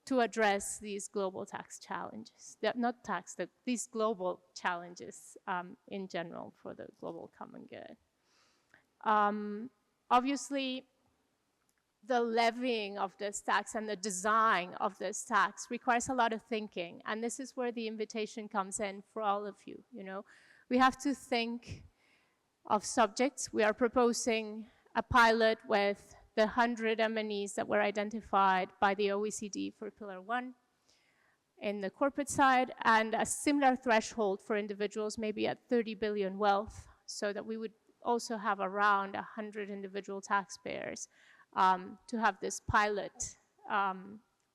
to address these global tax challenges. Not tax, these global challenges in general for the global common good. Obviously, the levying of this tax and the design of this tax requires a lot of thinking. And this is where the invitation comes in for all of you, you know. We have to think of subjects. We are proposing a pilot with the 100 M&Es that were identified by the OECD for Pillar 1 in the corporate side, and a similar threshold for individuals, maybe at 30 billion wealth, so that we would also have around 100 individual taxpayers to have this pilot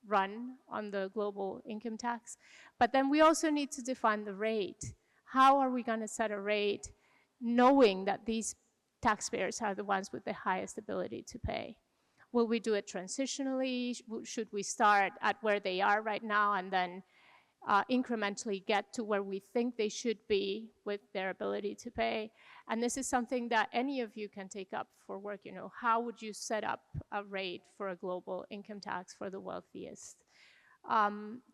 run on the global income tax. But then we also need to define the rate. How are we going to set a rate knowing that these taxpayers are the ones with the highest ability to pay? Will we do it transitionally? Should we start at where they are right now and then incrementally get to where we think they should be with their ability to pay? And this is something that any of you can take up for work. You know, how would you set up a rate for a global income tax for the wealthiest?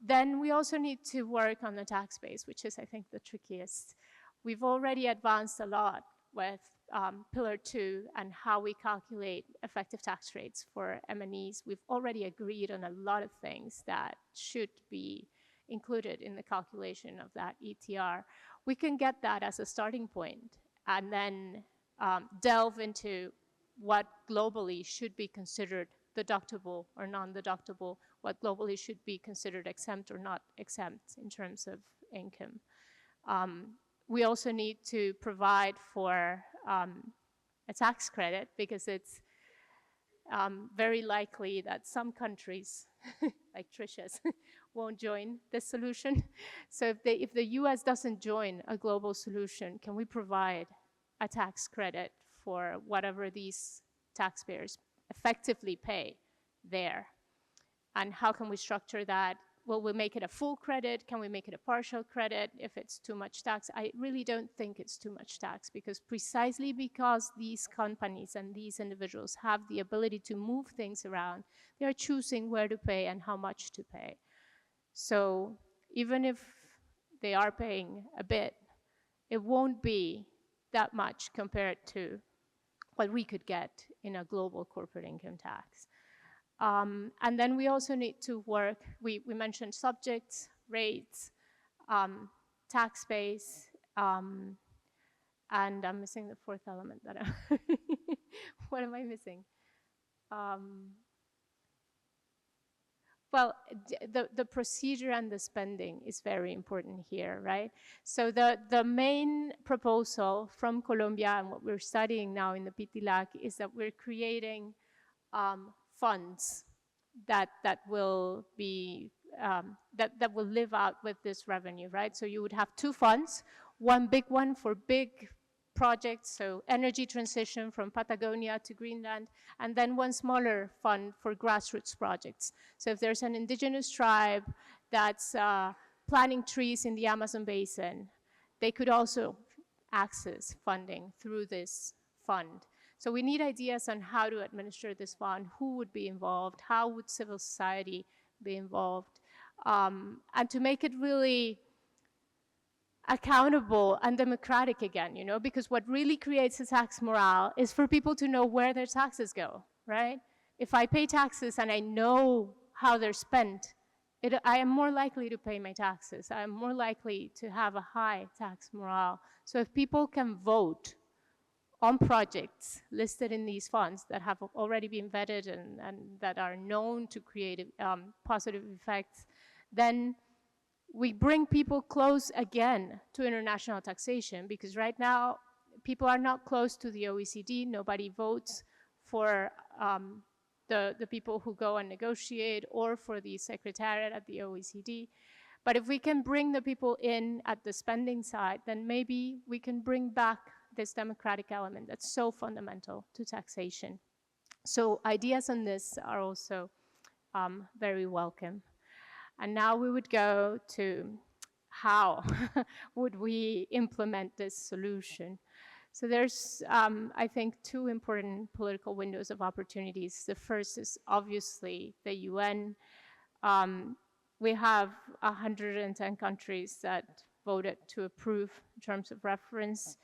Then we also need to work on the tax base, which is, I think, the trickiest. We've already advanced a lot with Pillar 2 and how we calculate effective tax rates for M&Es. We've already agreed on a lot of things that should be included in the calculation of that ETR. We can get that as a starting point and then delve into what globally should be considered deductible or non-deductible, what globally should be considered exempt or not exempt in terms of income. We also need to provide for a tax credit because it's very likely that some countries, like Trisha's, won't join this solution. So if the US doesn't join a global solution, can we provide a tax credit for whatever these taxpayers effectively pay there? And how can we structure that? Will we make it a full credit? Can we make it a partial credit if it's too much tax? I really don't think it's too much tax because precisely because these companies and these individuals have the ability to move things around, they are choosing where to pay and how much to pay. So even if they are paying a bit, it won't be that much compared to what we could get in a global corporate income tax. And then we also need to work, we mentioned subjects, rates, tax base, and I'm missing the fourth element that I, what am I missing? Well, the procedure and the spending is very important here, right? So the main proposal from Colombia and what we're studying now in the PTLAC is that we're creating funds that will be that will live out with this revenue, right? So you would have two funds, one big one for big projects, so energy transition from Patagonia to Greenland, and then one smaller fund for grassroots projects. So if there's an indigenous tribe that's planting trees in the Amazon basin, they could also access funding through this fund. So we need ideas on how to administer this fund, who would be involved, how would civil society be involved, and to make it really accountable and democratic again, you know, because what really creates a tax morale is for people to know where their taxes go, right? If I pay taxes and I know how they're spent, I am more likely to pay my taxes. I am more likely to have a high tax morale. So if people can vote on projects listed in these funds that have already been vetted and that are known to create positive effects, then we bring people close again to international taxation, because right now people are not close to the OECD. Nobody votes for the people who go and negotiate or for the secretariat at the OECD. But if we can bring the people in at the spending side, then maybe we can bring back this democratic element that's so fundamental to taxation. So ideas on this are also very welcome. And now we would go to how would we implement this solution. So there's, I think, two important political windows of opportunities. The first is obviously the UN. We have 110 countries that voted to approve terms of reference,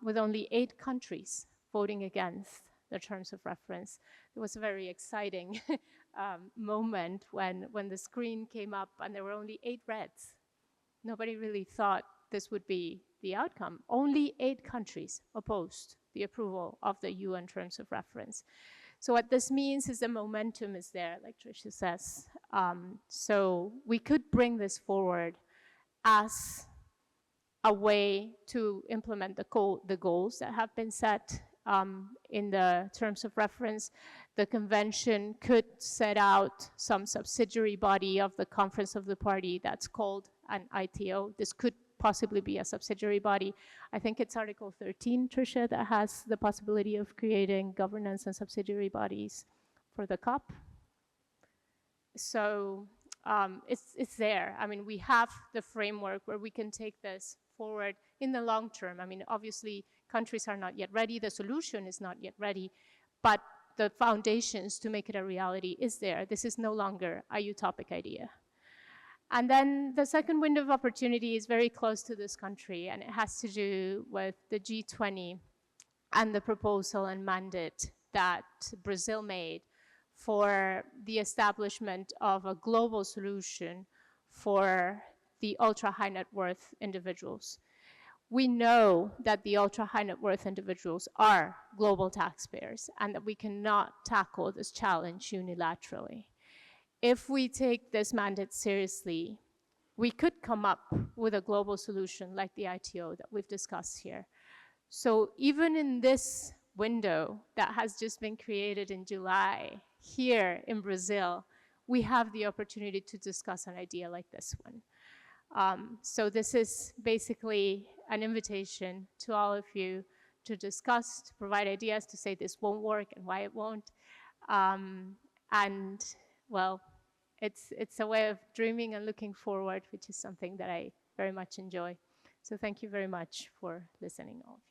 with only 8 countries voting against the terms of reference. It was a very exciting moment when the screen came up and there were only 8 reds. Nobody really thought this would be the outcome. Only 8 countries opposed the approval of the UN terms of reference. So what this means is the momentum is there, like Tricia says. So we could bring this forward as a way to implement the goals that have been set in the terms of reference. The convention could set out some subsidiary body of the Conference of the Party that's called an ITO. This could possibly be a subsidiary body. I think it's Article 13, Tricia, that has the possibility of creating governance and subsidiary bodies for the COP. So it's there. I mean, we have the framework where we can take this forward in the long term. I mean, obviously, countries are not yet ready. The solution is not yet ready, but the foundations to make it a reality is there. This is no longer a utopic idea. And then the second window of opportunity is very close to this country, and it has to do with the G20 and the proposal and mandate that Brazil made for the establishment of a global solution for the ultra-high net worth individuals. We know that the ultra-high net worth individuals are global taxpayers and that we cannot tackle this challenge unilaterally. If we take this mandate seriously, we could come up with a global solution like the ITO that we've discussed here. So even in this window that has just been created in July here in Brazil, we have the opportunity to discuss an idea like this one. So this is basically an invitation to all of you to discuss, to provide ideas, to say this won't work and why it won't. And well, it's a way of dreaming and looking forward, which is something that I very much enjoy. So thank you very much for listening, all of you.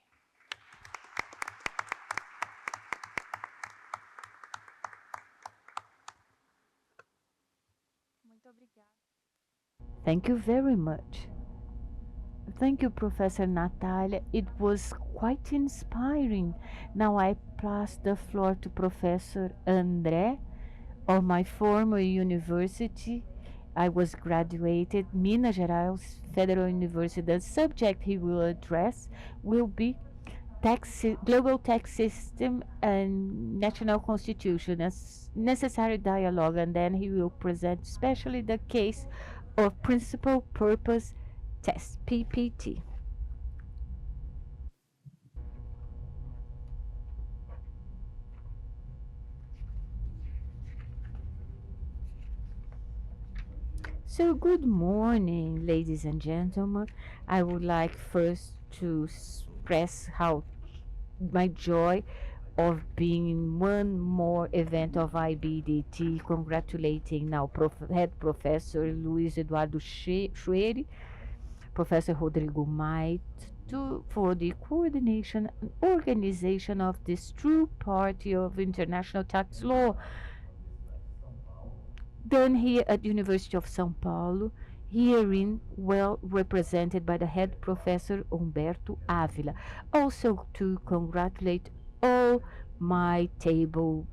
Thank you very much. Thank you, Professor Natalia. It was quite inspiring. Now I pass the floor to Professor André of my former university. I was graduated Minas Gerais Federal University. The subject he will address will be global tax system and national constitution as necessary dialogue, and then he will present especially the case of principal purpose test, PPT. So good morning, ladies and gentlemen. I would like first to express how my joy of being in one more event of IBDT, congratulating now head professor Luiz Eduardo Schwery, Professor Rodrigo Mait, for the coordination and organization of this true party of international tax law done here at University of São Paulo, herein well represented by the head professor Humberto Ávila. Also to congratulate all my table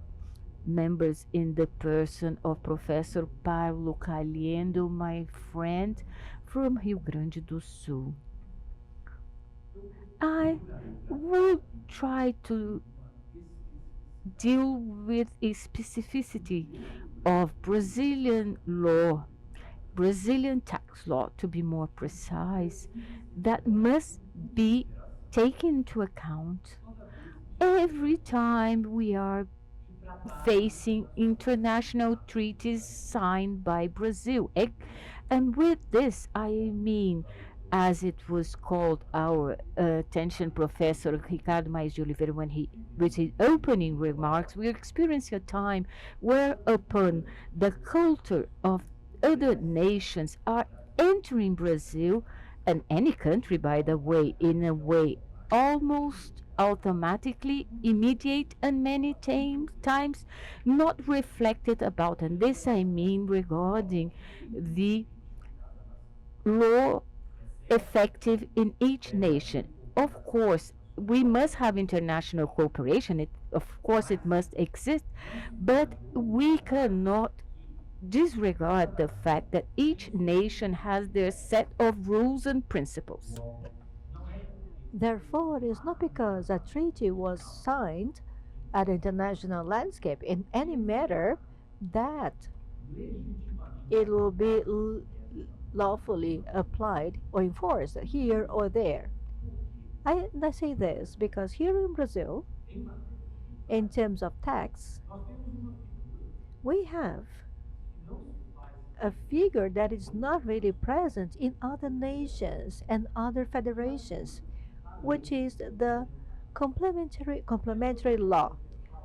members in the person of Professor Paulo Caliendo, my friend from Rio Grande do Sul. I will try to deal with a specificity of Brazilian law, Brazilian tax law to be more precise, that must be taken into account every time we are facing international treaties signed by Brazil. And with this, I mean, as it was called our attention professor Ricardo Maes de Oliveira when he with his opening remarks, we are experiencing a time whereupon the culture of other nations are entering Brazil and any country, by the way, in a way almost automatically immediate and many times not reflected about. And this I mean regarding the law effective in each nation. Of course, we must have international cooperation. Of course, it must exist, but we cannot disregard the fact that each nation has their set of rules and principles. Therefore, it is not because a treaty was signed at the international landscape in any matter that it will be lawfully applied or enforced here or there. I say this because here in Brazil, in terms of tax, we have a figure that is not really present in other nations and other federations, which is the complementary law.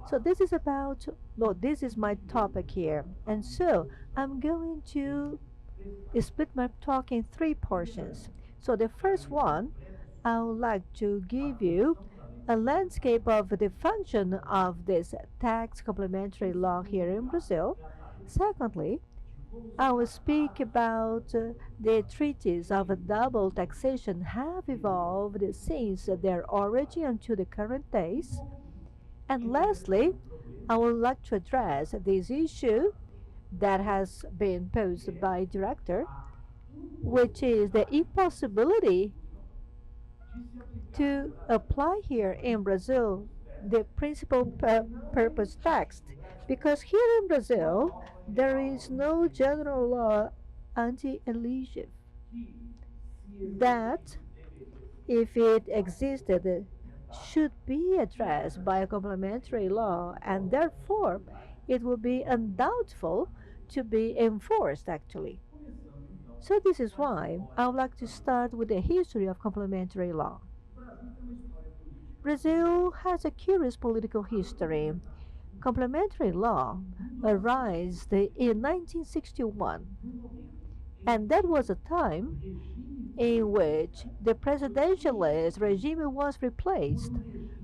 So this is about law. This is my topic here. And so I'm going to split my talk in three portions. So the first one, I would like to give you a landscape of the function of this tax complementary law here in Brazil. Secondly, I will speak about the treaties of double taxation have evolved since their origin until the current days. And lastly, I would like to address this issue that has been posed by director, which is the impossibility to apply here in Brazil the principal purpose tax, because here in Brazil there is no general law anti-eligible that, if it existed, should be addressed by a complementary law, and therefore it would be undoubtful to be enforced actually. So this is why I would like to start with the history of complementary law. Brazil has a curious political history. Complementary law arose in 1961, and that was a time in which the presidentialist regime was replaced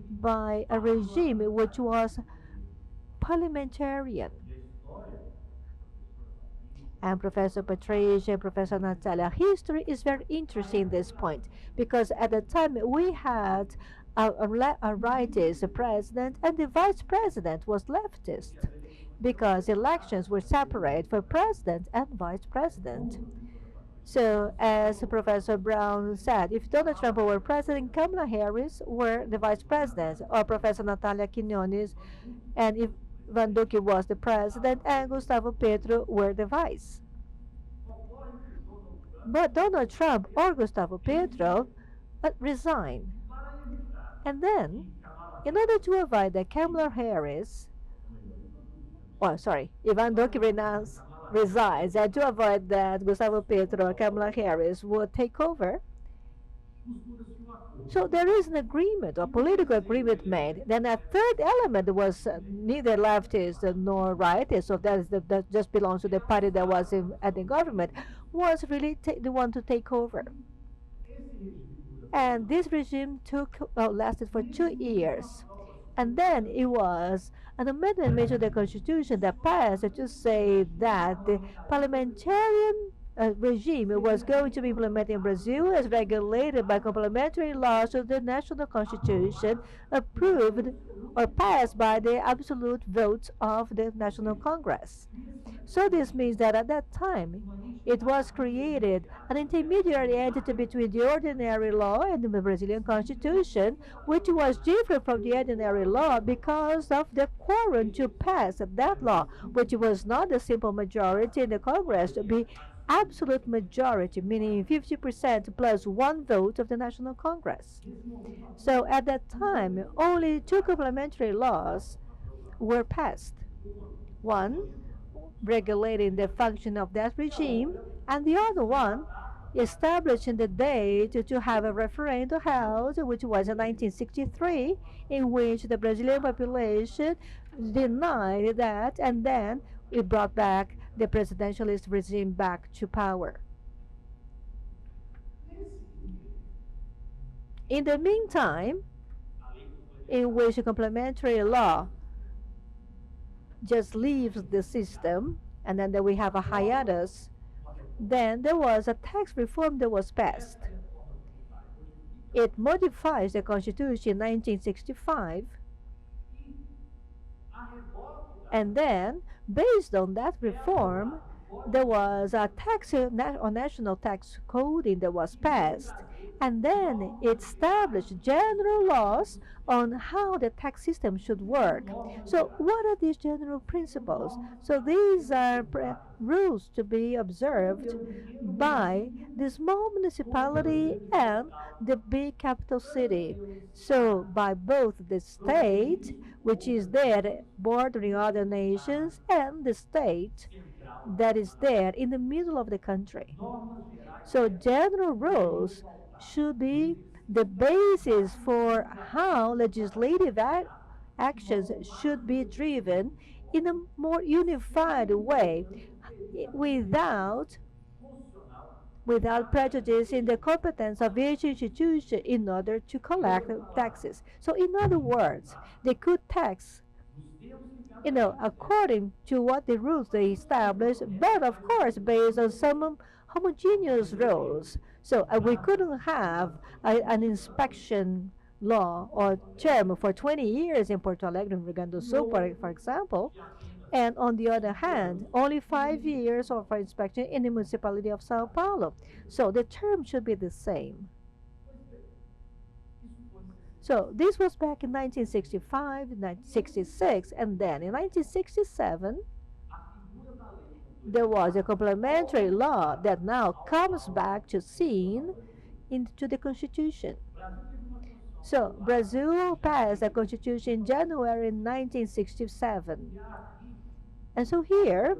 by a regime which was parliamentarian. And Professor Patricia, Professor Natalia, history is very interesting at this point because at the time we had a rightist president and the vice president was leftist because elections were separate for president and vice president. So, as Professor Brown said, if Donald Trump were president, Kamala Harris were the vice president, or Professor Natalia Quinones, and if Van Duque was the president, and Gustavo Petro were the vice. But Donald Trump or Gustavo Petro resigned. And then, in order to avoid that Kamala Harris, Ivan Duque resigns, and to avoid that Gustavo Petro or Kamala Harris would take over, So there is an agreement, a political agreement made. Then a third element was neither leftist nor rightist, so that just belongs to the party that was at the government, was really the one to take over. And this regime lasted for 2 years. And then it was an amendment made to the constitution that passed to say that the parliamentarian regime was going to be implemented in Brazil as regulated by complementary laws to the national constitution approved or passed by the absolute votes of the National Congress. So this means that at that time, it was created an intermediary entity between the ordinary law and the Brazilian constitution, which was different from the ordinary law because of the quorum to pass that law, which was not a simple majority in the Congress to be absolute majority, meaning 50% plus one vote of the National Congress. So at that time, only two complementary laws were passed. One regulating the function of that regime, and the other one establishing the date to have a referendum held, which was in 1963, in which the Brazilian population denied that, and then it brought back the presidentialist regime back to power. In the meantime, in which a complementary law just leaves the system, and then we have a hiatus, then there was a tax reform that was passed. It modifies the Constitution in 1965, and then, based on that reform, there was a national tax code that was passed, and then it established general laws on how the tax system should work. So what are these general principles? So these are rules to be observed by the small municipality and the big capital city. So by both the state, which is there bordering other nations, and the state that is there in the middle of the country. So general rules should be the basis for how legislative actions should be driven in a more unified way without prejudicing the competence of each institution in order to collect taxes. So in other words, they could tax according to what the rules they establish, but of course based on some homogeneous rules. So we couldn't have an inspection law or term for 20 years in Porto Alegre and Rio Grande do Sul, for example, and on the other hand, only 5 years for inspection in the municipality of Sao Paulo. So the term should be the same. So this was back in 1965, 1966, and then in 1967, there was a complementary law that now comes back to scene into the Constitution. So Brazil passed a constitution in January 1967. And so here,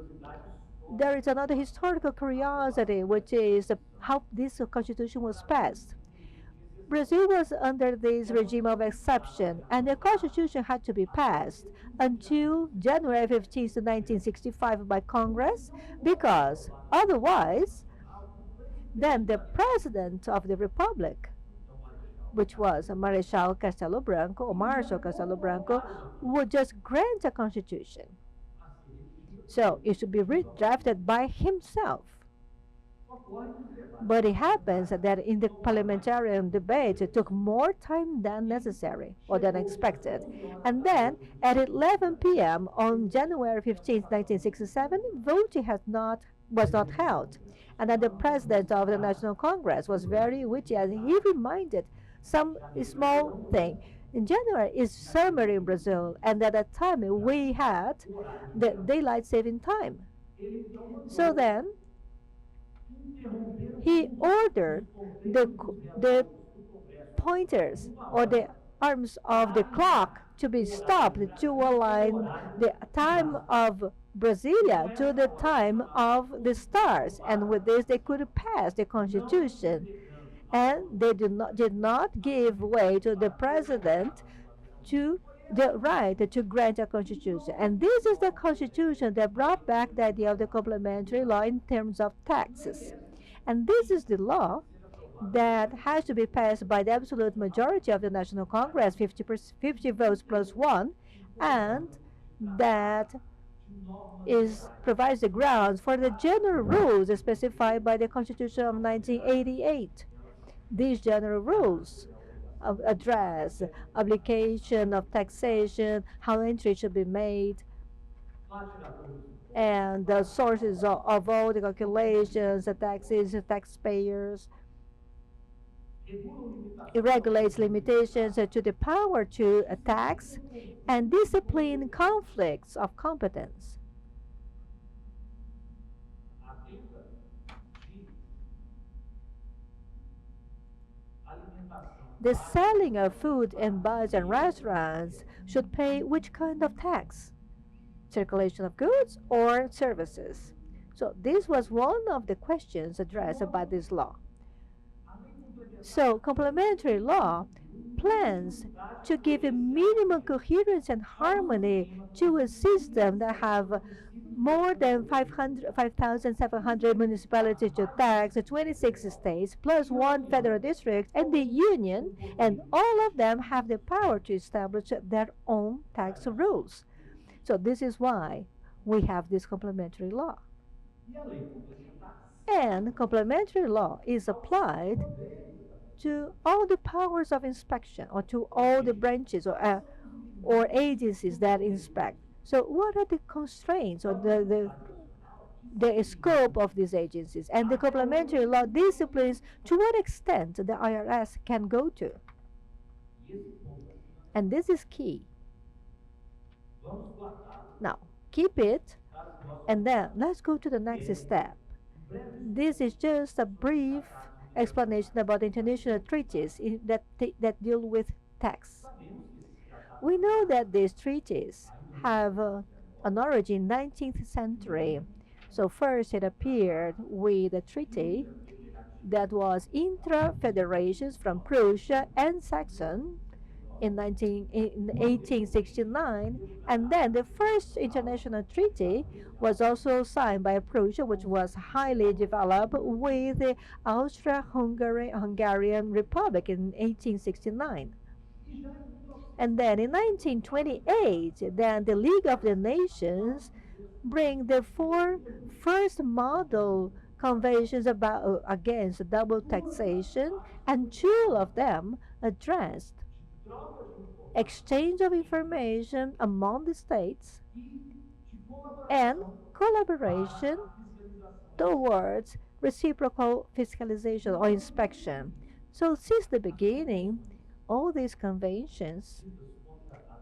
there is another historical curiosity, which is how this constitution was passed. Brazil was under this regime of exception, and the constitution had to be passed until January 15, 1965 by Congress, because otherwise, then the president of the republic, which was Marechal Castelo Branco, or Marshal Castelo Branco, would just grant a constitution. So it should be redrafted by himself. But it happens that in the parliamentarian debate, it took more time than necessary or than expected. And then at 11 p.m. on January 15, 1967, voting was not held. And then the president of the National Congress was very witty, and he reminded some small thing. In January is summer in Brazil, and at that time we had the daylight saving time. So then he ordered the pointers or the arms of the clock to be stopped to align the time of Brasilia to the time of the stars, and with this they could pass the constitution. and they did not give way to the president to the right to grant a constitution. And this is the constitution that brought back the idea of the complementary law in terms of taxes. And this is the law that has to be passed by the absolute majority of the National Congress, 50 votes plus one, and that provides the grounds for the general rules specified by the Constitution of 1988. These general rules address application of taxation, how entry should be made, and the sources of all the calculations, the taxes, the taxpayers. It regulates limitations to the power to tax and discipline conflicts of competence. The selling of food in bars and restaurants should pay which kind of tax? Circulation of goods or services? So this was one of the questions addressed by this law. So complementary law plans to give a minimum coherence and harmony to a system that have more than 5,700 municipalities to tax, 26 states, plus one federal district, and the union, and all of them have the power to establish their own tax rules. So this is why we have this complementary law. And complementary law is applied to all the powers of inspection or to all the branches or agencies that inspect. So what are the constraints or the scope of these agencies? And the complementary law disciplines to what extent the IRS can go to. And this is key. Now, keep it, and then let's go to the next step. This is just a brief explanation about international treaties that deal with tax. We know that these treaties have an origin in 19th century. So first it appeared with a treaty that was intra-federations from Prussia and Saxon in 1869, and then the first international treaty was also signed by Prussia, which was highly developed, with the Austro-Hungarian Republic in 1869. And then in 1928, then the League of the Nations bring the four first model conventions against double taxation, and two of them addressed exchange of information among the states and collaboration towards reciprocal fiscalization or inspection. So since the beginning, all these conventions,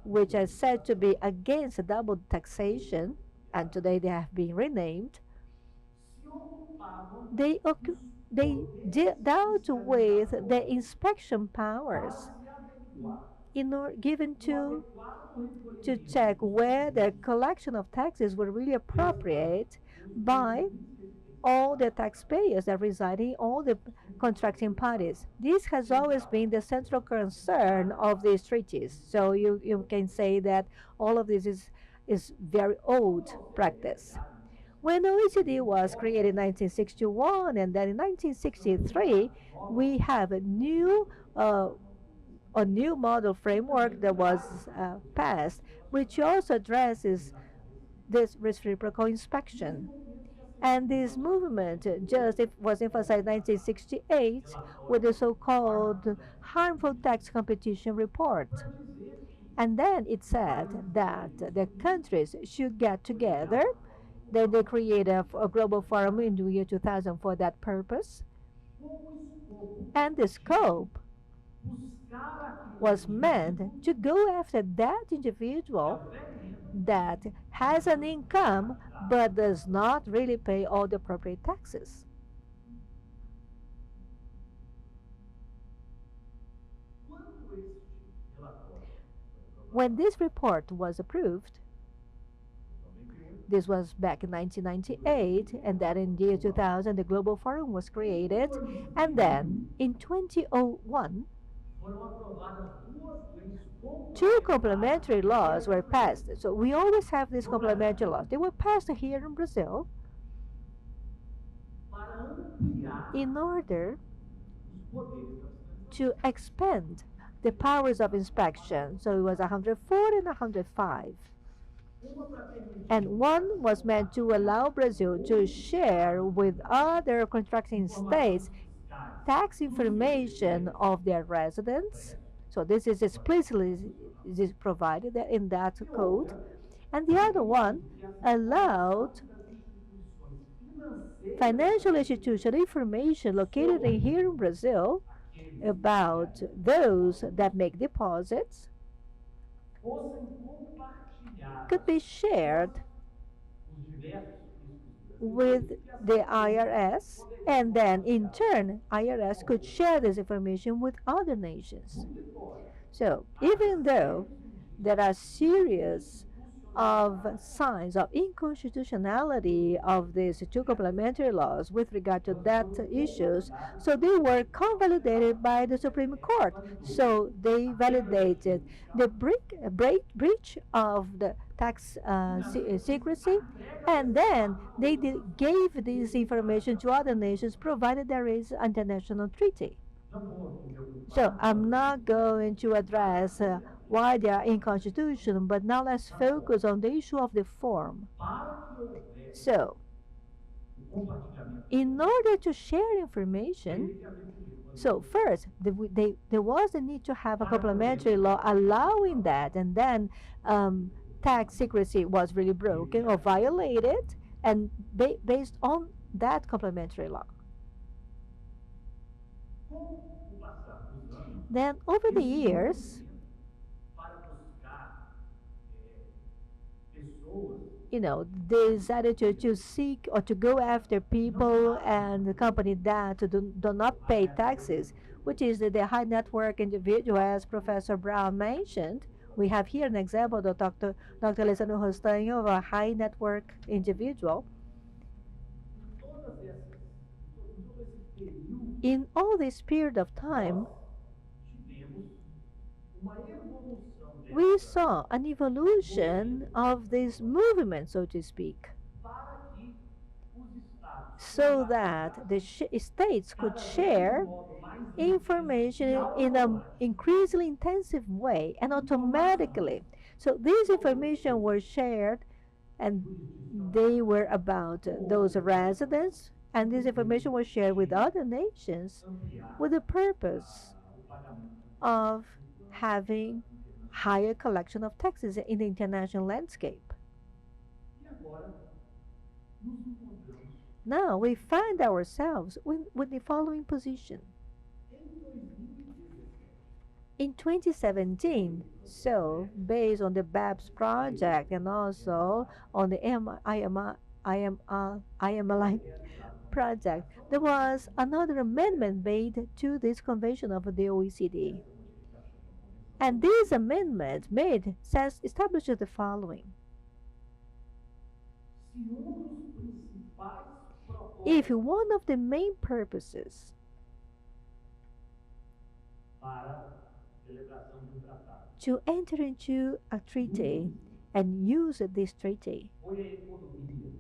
which are said to be against double taxation, and today they have been renamed, they, they dealt with the inspection powers given to check where the collection of taxes were really appropriate by all the taxpayers that reside in all the contracting parties. This has always been the central concern of these treaties. So you can say that all of this is very old practice. When OECD was created in 1961, and then in 1963, we have a new model framework that was passed, which also addresses this reciprocal inspection. And this movement was emphasized in 1968 with the so-called harmful tax competition report. And then it said that the countries should get together. Then they created a global forum in the year 2000 for that purpose. And the scope was meant to go after that individual that has an income but does not really pay all the appropriate taxes. When this report was approved This was back in 1998, and then in the year 2000, the Global Forum was created. And then in 2001, two complementary laws were passed. So we always have these complementary laws. They were passed here in Brazil in order to expand the powers of inspection. So it was 104 and 105. And one was meant to allow Brazil to share with other contracting states tax information of their residents. So this is explicitly provided in that code. And the other one allowed financial institution information located in here in Brazil about those that make deposits could be shared with the IRS, and then in turn IRS could share this information with other nations. So even though there are serious of signs of inconstitutionality of these two complementary laws with regard to that issues, so they were convalidated by the Supreme Court. So they validated the breach of the tax secrecy, and then they gave this information to other nations provided there is an international treaty. So I'm not going to address why they are unconstitutional, but now let's focus on the issue of the form. So, in order to share information, so first, there was a need to have a complementary law allowing that, and then tax secrecy was really broken or violated, and based on that complementary law. Then, over the years, this attitude to seek or to go after people and the company that do not pay taxes, which is the high network individual, as Professor Brown mentioned. We have here an example of Dr. Alessandro Rostanho, of a high network individual. In all this period of time, we saw an evolution of this movement, so to speak, so that the states could share information in an increasingly intensive way and automatically. So these information were shared, and they were about those residents, and this information was shared with other nations with the purpose of having higher collection of taxes in the international landscape. Now we find ourselves with the following position. In 2017, so based on the BAPS project and also on the IMLI project, there was another amendment made to this convention of the OECD. And this amendment establishes the following. If one of the main purposes to enter into a treaty and use this treaty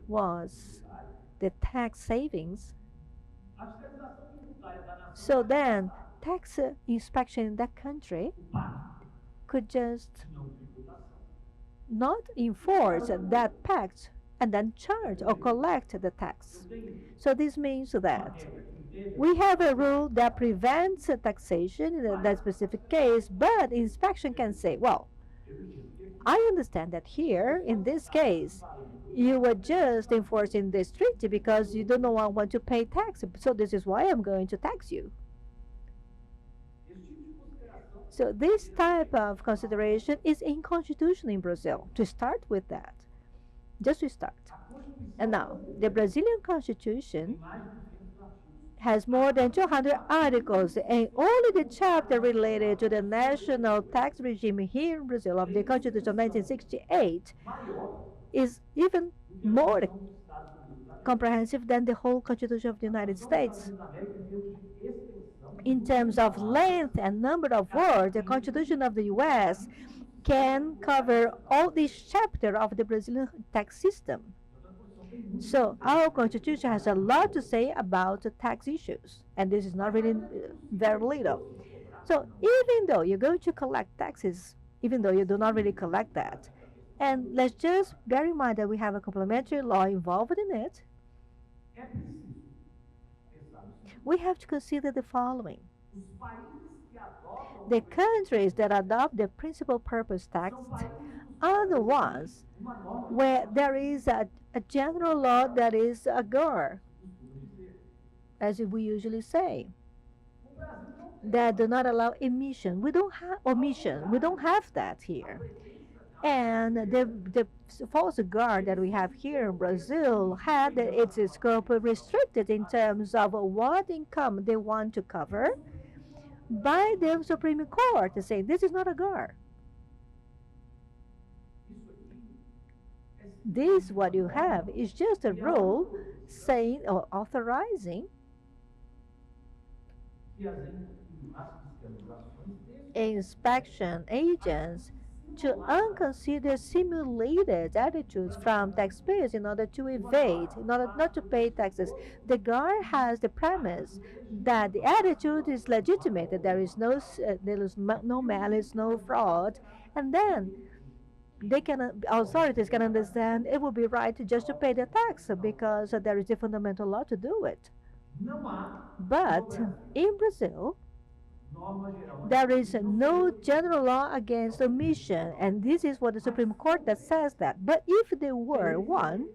was the tax savings, so then tax inspection in that country could just not enforce that tax and then charge or collect the tax. So this means that we have a rule that prevents taxation in that specific case, but inspection can say, well, I understand that here, in this case, you were just enforcing this treaty because you do not want to pay tax, so this is why I'm going to tax you. So this type of consideration is unconstitutional in Brazil, to start with that, just to start. And now, the Brazilian Constitution has more than 200 articles, and only the chapter related to the national tax regime here in Brazil of the Constitution of 1968 is even more comprehensive than the whole Constitution of the United States. In terms of length and number of words, the Constitution of the US can cover all this chapter of the Brazilian tax system. So our Constitution has a lot to say about the tax issues, and this is not really very little. So even though you're going to collect taxes, even though you do not really collect that, and let's just bear in mind that we have a complementary law involved in it, we have to consider the following. The countries that adopt the principal purpose tax are the ones where there is a general law that is a GOR, as we usually say, that do not allow emission. We don't have omission. We don't have that here. And the false guard that we have here in Brazil had its scope restricted in terms of what income they want to cover by the Supreme Court, saying this is not a guard. This, what you have, is just a rule saying or authorizing inspection agents to unconsidered simulated attitudes from taxpayers in order to evade, in order not to pay taxes. The guard has the premise that the attitude is legitimate, that there is no malice, no fraud, and then authorities can understand it would be right just to pay the tax because there is a fundamental law to do it. But in Brazil, there is no general law against omission, and this is what the Supreme Court that says that. But if there were one,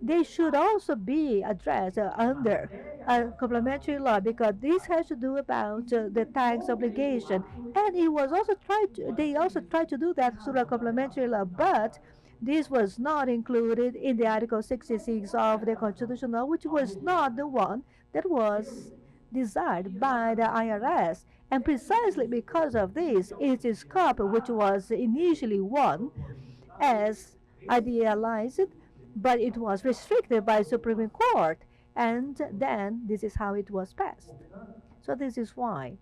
they should also be addressed under a complementary law because this has to do about the tax obligation, and they also tried to do that through a complementary law, but this was not included in the Article 66 of the Constitutional Law, which was not the one that was desired by the IRS. And precisely because of this, its scope, which was initially one as idealized, but it was restricted by Supreme Court, and then this is how it was passed. So this is why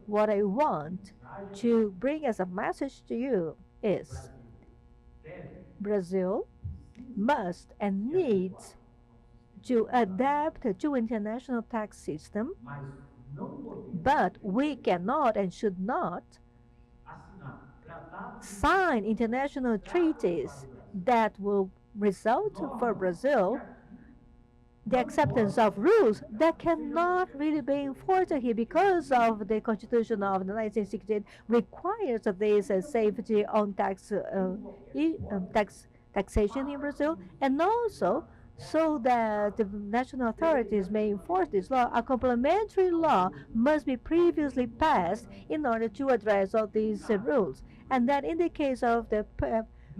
what I want to bring as a message to you is Brazil must and needs to adapt to international tax system, but we cannot and should not sign international treaties that will result for Brazil the acceptance of rules that cannot really be enforced here because of the Constitution of the 1968 requires this safety on taxation in Brazil, and also so that the national authorities may enforce this law, a complementary law must be previously passed in order to address all these rules. And that in the case of the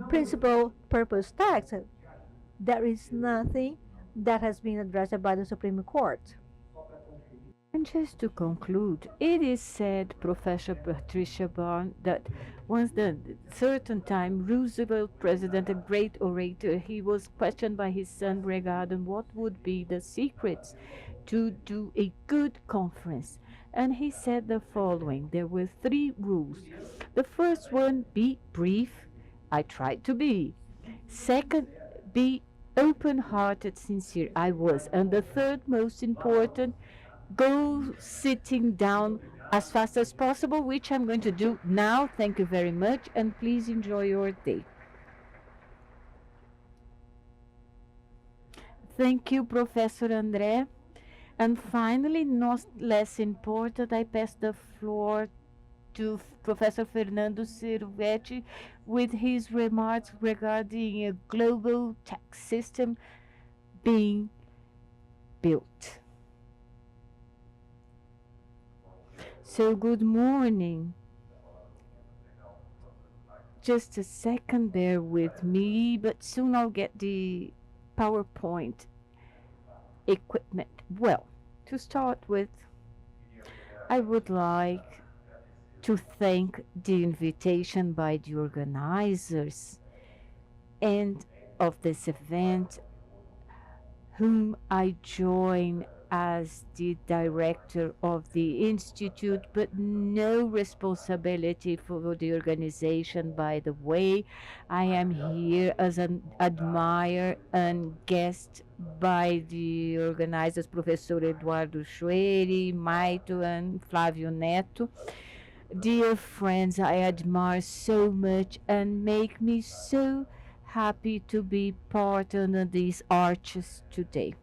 principal purpose tax, there is nothing that has been addressed by the Supreme Court. And just to conclude, it is said, Professor Patricia Brown, that once the certain time, Roosevelt, president, a great orator, he was questioned by his son regarding what would be the secrets to do a good conference. And he said the following, there were 3 rules. The first one, be brief. I tried to be. Second, be open-hearted, sincere. I was. And the third most important, go sitting down as fast as possible, which I'm going to do now. Thank you very much, and please enjoy your day. Thank you, Professor André. And finally, not less important, I pass the floor to Professor Fernando Cervetti with his remarks regarding a global tax system being built. So good morning. Just a second, bear with me, but soon I'll get the PowerPoint equipment. Well, to start with, I would like to thank the invitation by the organizers end of this event, whom I join as the director of the institute, but no responsibility for the organization. By the way, I am here as an admirer and guest by the organizers, Professor Eduardo Schwery, Maito, and Flávio Neto. Dear friends, I admire so much and make me so happy to be part under these arches today.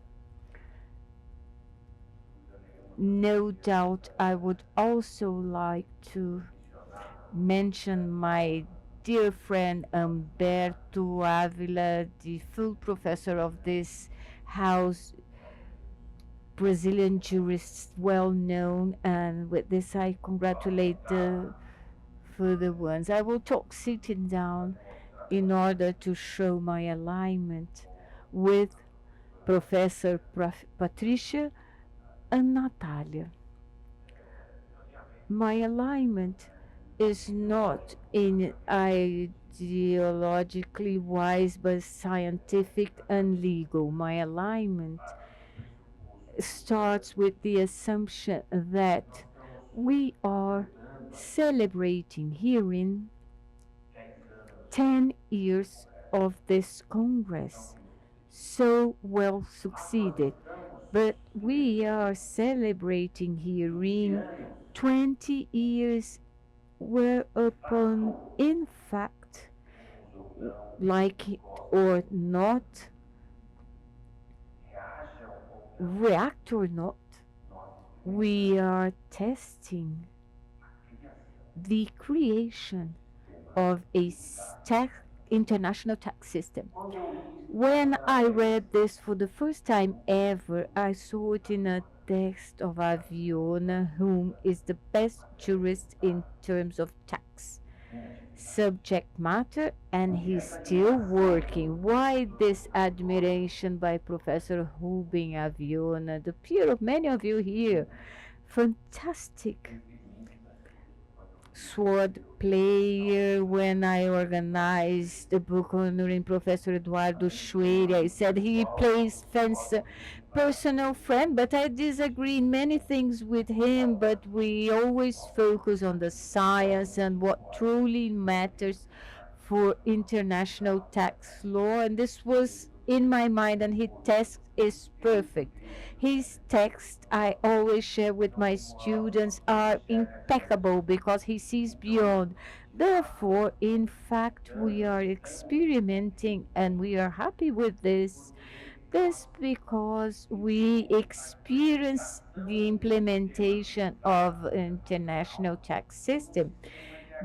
No doubt I would also like to mention my dear friend Humberto Avila, the full professor of this house, Brazilian jurist, well known, and with this I congratulate the further ones. I will talk sitting down in order to show my alignment with Professor Patricia and Natalia. My alignment is not in ideologically wise but scientific and legal. My alignment starts with the assumption that we are celebrating herein 10 years of this Congress, so well succeeded. But we are celebrating herein 20 years whereupon, in fact, like it or not, react or not, we are testing the creation of a international tax system. When I read this for the first time ever, I saw it in a text of Aviona, whom is the best jurist in terms of tax subject matter, and he's still working. Why this admiration by Professor Rubem Aviona, the peer of many of you here? Fantastic sword player. When I organized the book honoring Professor Eduardo Schwery, I said he plays fence, personal friend, but I disagree in many things with him, but we always focus on the science and what truly matters for international tax law, and this was in my mind, and his text is perfect. His text I always share with my students are impeccable because he sees beyond. Therefore, in fact, we are experimenting and we are happy with this. This because we experience the implementation of international tax system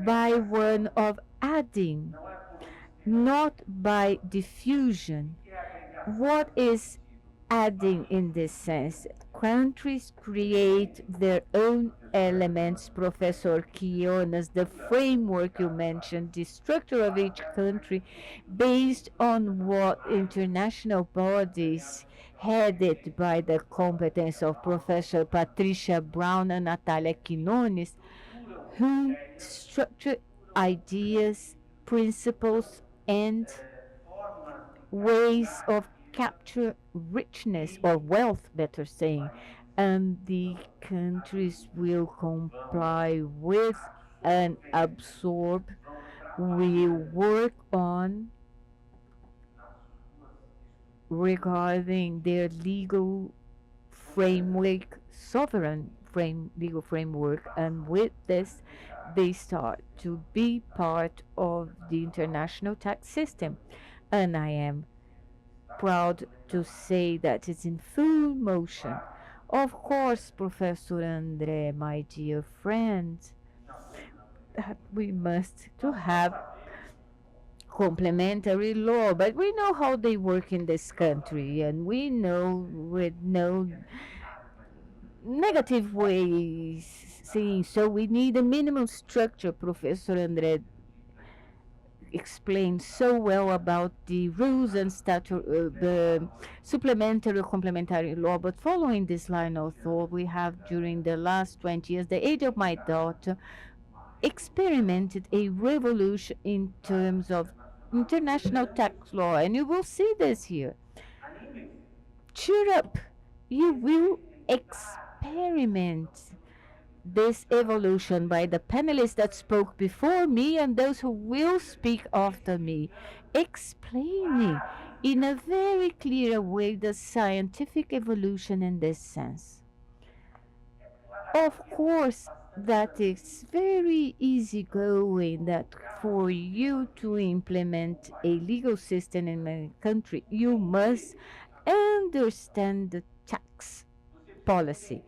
by one of adding, not by diffusion. What is adding in this sense? Countries create their own elements, Professor Quiones, the framework you mentioned, the structure of each country based on what international bodies headed by the competence of Professor Patricia Brown and Natalia Quinones, who structure ideas, principles, and ways of capture richness or wealth, better saying, and the countries will comply with and absorb, will work on regarding their legal framework, sovereign legal framework, and with this they start to be part of the international tax system. And I am proud to say that it's in full motion. Of course, Professor Andre, my dear friend, that we must to have complementary law, but we know how they work in this country, and we know with no negative ways saying so we need a minimum structure. Professor Andre explained so well about the rules and the supplementary or complementary law. But following this line of thought, we have during the last 20 years, the age of my daughter experimented a revolution in terms of international tax law, and you will see this here. Cheer up, you will experiment this evolution by the panelists that spoke before me and those who will speak after me, explaining in a very clear way the scientific evolution in this sense. Of course, that is very easygoing that for you to implement a legal system in a country, you must understand the tax policy.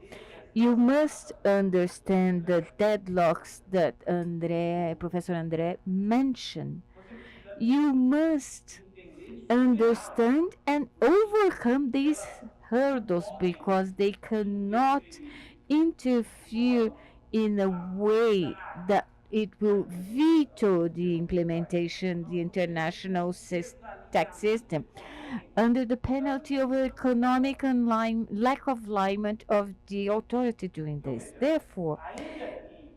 You must understand the deadlocks that Professor André mentioned. You must understand and overcome these hurdles because they cannot interfere in a way that it will veto the implementation the international tax system under the penalty of economic and lack of alignment of the authority doing this. Therefore,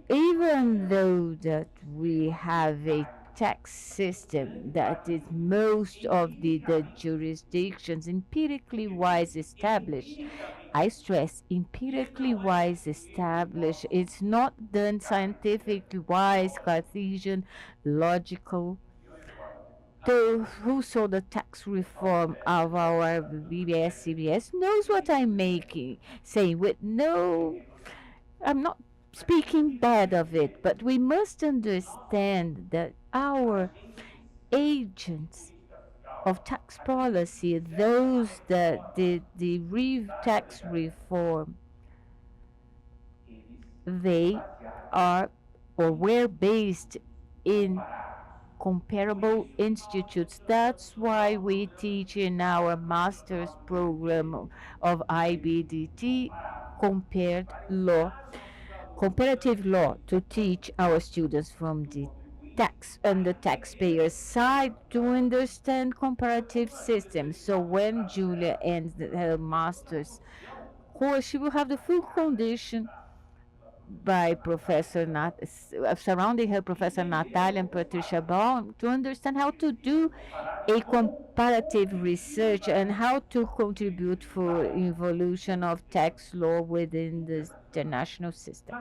even though that we have a tax system that is most of the jurisdictions empirically wise established, I stress empirically wise established, it's not done scientifically wise, Cartesian, logical. Those who saw the tax reform of our BBS CBS knows what I'm making, saying with no, I'm not speaking bad of it, but we must understand that our agents of tax policy, those that did the tax reform, they are or were based in comparable institutes. That's why we teach in our master's program of IBDT compared law, comparative law, to teach our students from the tax and the taxpayer's side to understand comparative systems. So when Julia ends her master's course, she will have the full condition by surrounding her Professor Natalia and Patricia Baum to understand how to do a comparative research and how to contribute for evolution of tax law within the international system.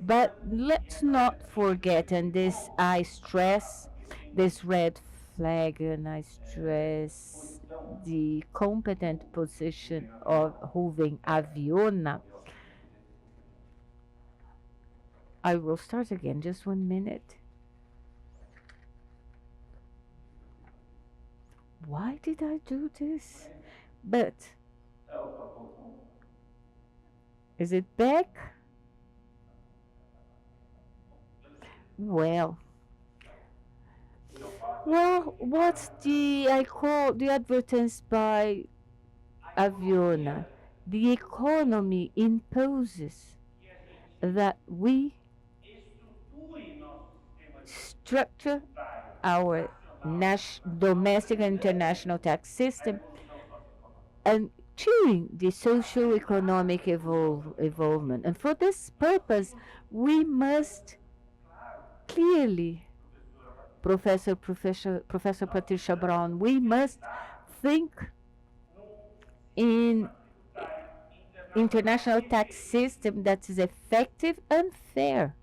But let's not forget, and this I stress, this red flag, and I stress the competent position of Rubem Aviona. I will start again, just 1 minute. Why did I do this? But, is it back? Well, what's I call the advertence by Aviona? The economy imposes that we structure our domestic and international tax system and cheering the socio-economic evolvement. And for this purpose, we must clearly, Professor Patricia Brown, we must think in international tax system that is effective and fair.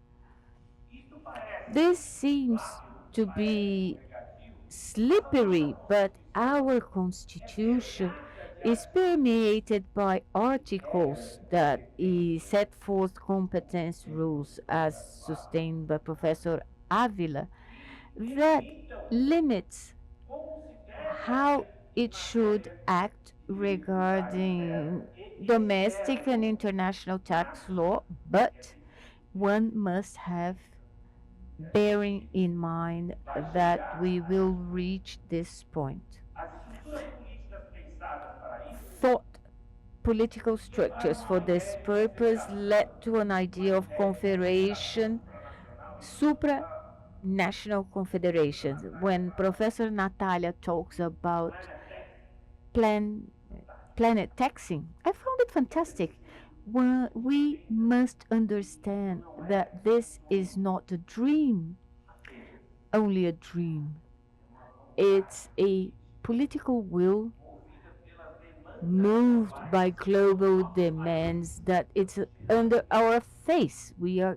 This seems to be slippery, but our constitution is permeated by articles that set forth competence rules as sustained by Professor Avila that limits how it should act regarding domestic and international tax law, but one must have bearing in mind that we will reach this point. Thought political structures for this purpose led to an idea of confederation, supranational confederations. When Professor Natalia talks about planet taxing, I found it fantastic. We must understand that this is not a dream, only a dream. It's a political will moved by global demands that it's under our face.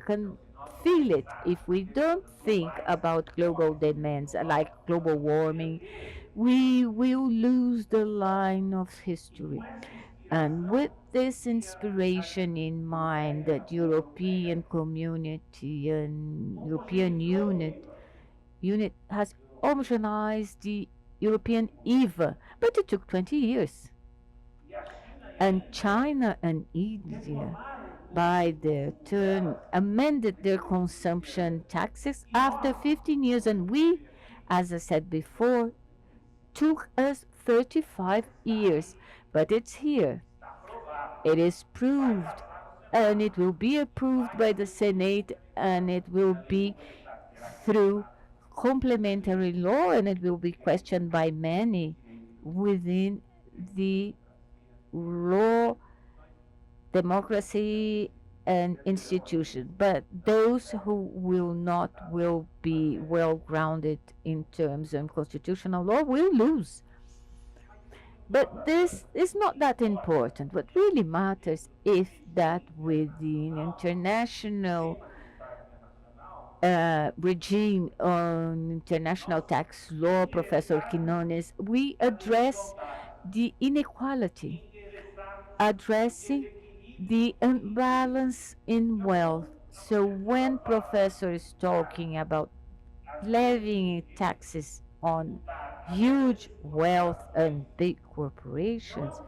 Can feel it. If we don't think about global demands like global warming, we will lose the line of history. And with this inspiration in mind, that European community and European unit has homogenized the European EVA, but it took 20 years. And China and India, by their turn, amended their consumption taxes after 15 years, and we, as I said before, took us 35 years. But it's here. It is proved, and it will be approved by the Senate, and it will be through complementary law, and it will be questioned by many within the law, democracy, and institution. But those who will not will be well grounded in terms of constitutional law will lose. But this is not that important. What really matters is that within international regime on international tax law, Professor Quinones, we address the inequality, addressing the imbalance in wealth. So when professor is talking about levying taxes on huge wealth and big corporations,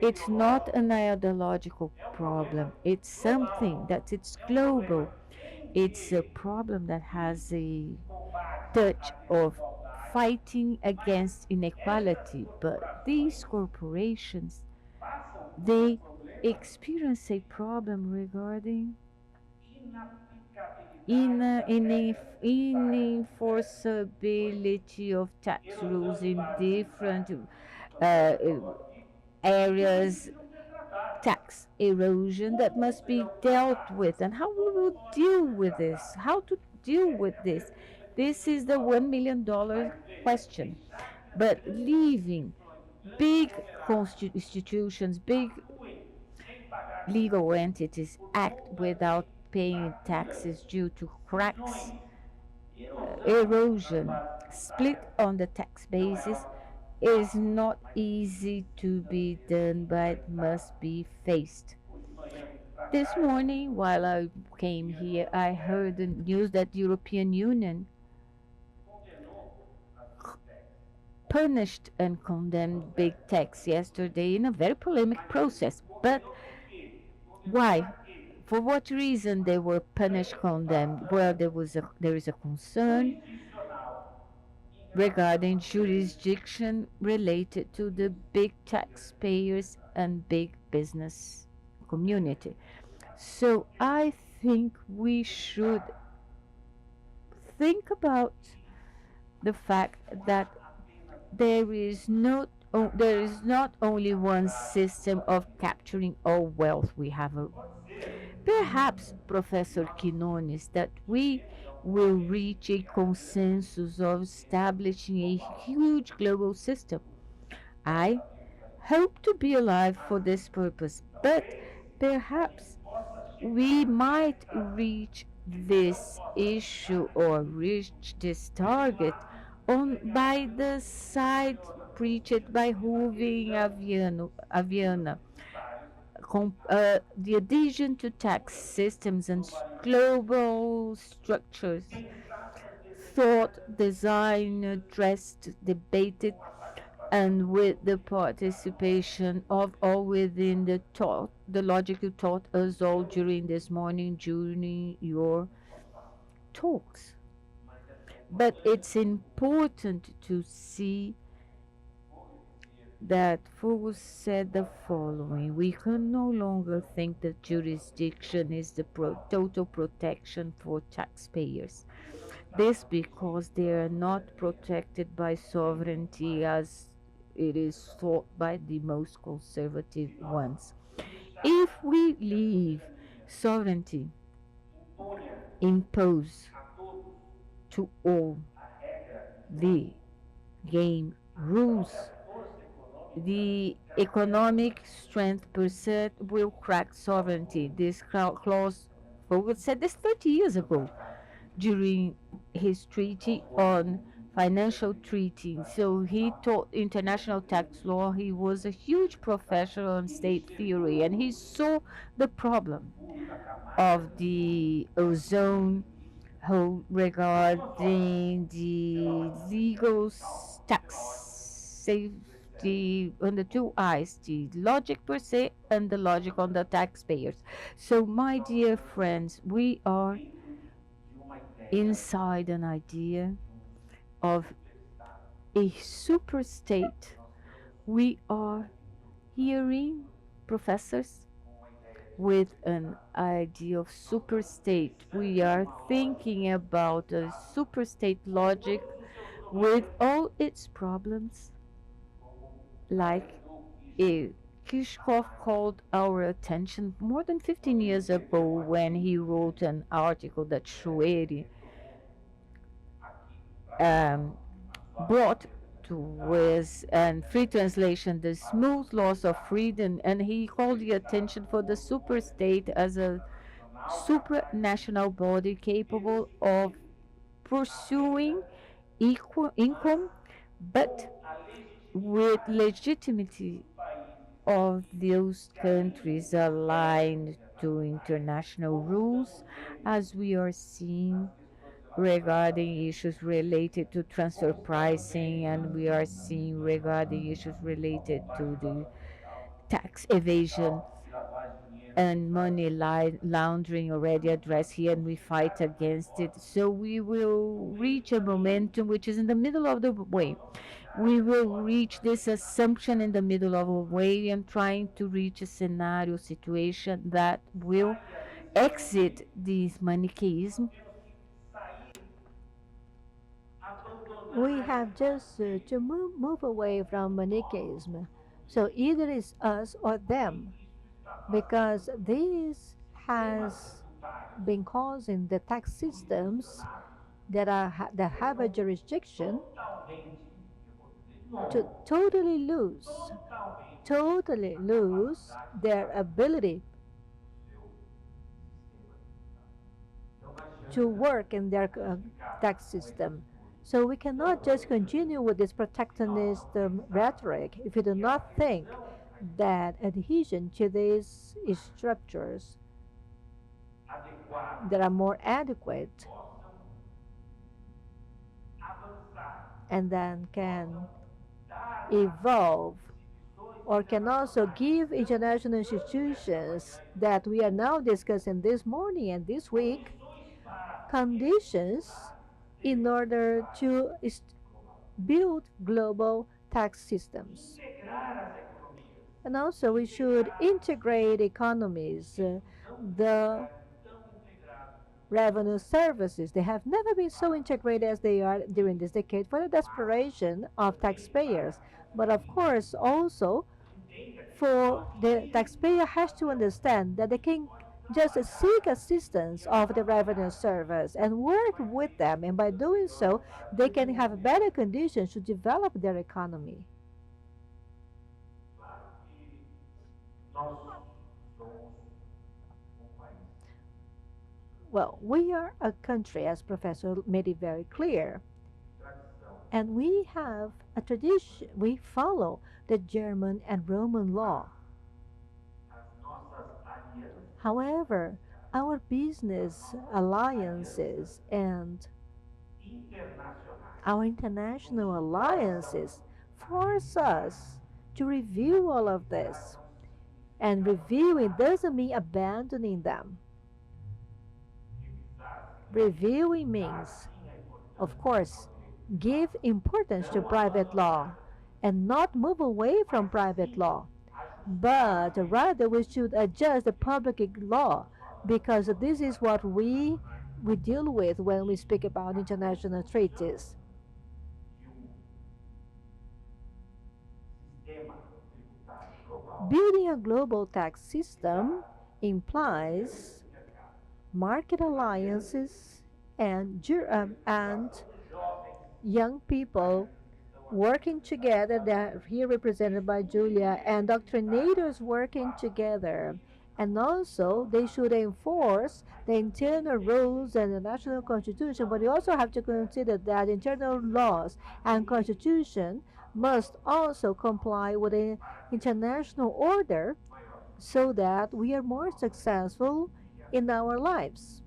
it's not an ideological problem. It's something that it's global. It's a problem that has a touch of fighting against inequality. But these corporations, they experience a problem regarding enforceability of tax rules in different uh, areas, tax erosion that must be dealt with, and how we will deal with this, how to deal with this. This is the $1 million question. But leaving big institutions, big legal entities act without paying taxes due to cracks, erosion, split on the tax basis is not easy to be done but must be faced. This morning, while I came here, I heard the news that the European Union punished and condemned big techs yesterday in a very polemic process. But why? For what reason they were punished, condemned? Well, there is a concern regarding jurisdiction related to the big taxpayers and big business community. So I think we should think about the fact that there is not only one system of capturing all wealth. We have perhaps, Professor Quinones, that we will reach a consensus of establishing a huge global system. I hope to be alive for this purpose, but perhaps we might reach this issue or reach this target on by the side preached by Ruvi Aviana, the adhesion to tax systems and global structures, thought, designed, addressed, debated, and with the participation of all within the logic you taught us all during this morning, during your talks. But it's important to see that Foucault said the following: we can no longer think that jurisdiction is the total protection for taxpayers. This because they are not protected by sovereignty as it is thought by the most conservative ones. If we leave sovereignty imposed to all the game rules, the economic strength per se will crack sovereignty. This clause, Vogel said this 30 years ago during his treaty on financial treaty. So he taught international tax law. He was a huge professional on state theory, and he saw the problem of the ozone hole regarding the legal tax safety on the two eyes, the logic per se and the logic on the taxpayers. So, my dear friends, we are inside an idea of a super state. We are hearing professors with an idea of super state. We are thinking about a super state logic with all its problems, like a Kishkov called our attention more than 15 years ago when he wrote an article that Schwery um, brought to us, and free translation, the smooth loss of freedom, and he called the attention for the super state as a supranational body capable of pursuing equal income, but with legitimacy of those countries aligned to international rules, as we are seeing regarding issues related to transfer pricing, and we are seeing regarding issues related to the tax evasion and money laundering already addressed here, and we fight against it. So we will reach a momentum which is in the middle of the way. We will reach this assumption in the middle of a way and trying to reach a scenario situation that will exit this Manichaeism. We have just to move away from Manichaeism. So either it's us or them, because this has been causing the tax systems that have a jurisdiction to totally lose their ability to work in their tax system. So we cannot just continue with this protectionist rhetoric if we do not think that adhesion to these structures that are more adequate and then can evolve or can also give international institutions that we are now discussing this morning and this week conditions in order to build global tax systems. And also, we should integrate economies. The revenue services, they have never been so integrated as they are during this decade for the desperation of taxpayers. But of course, also, for the taxpayer has to understand that they can just seek assistance of the revenue service and work with them, and by doing so, they can have better conditions to develop their economy. Well, we are a country, as Professor made it very clear, and we have a tradition. We follow the German and Roman law. However, our business alliances and our international alliances force us to review all of this. And reviewing doesn't mean abandoning them. Reviewing means, of course, give importance to private law and not move away from private law, but rather we should adjust the public law because this is what we deal with when we speak about international treaties. Building a global tax system implies market alliances and young people working together. They're here represented by Julia, and doctrinators working together. And also, they should enforce the internal rules and the national constitution, but you also have to consider that internal laws and constitution must also comply with the international order so that we are more successful in our lives.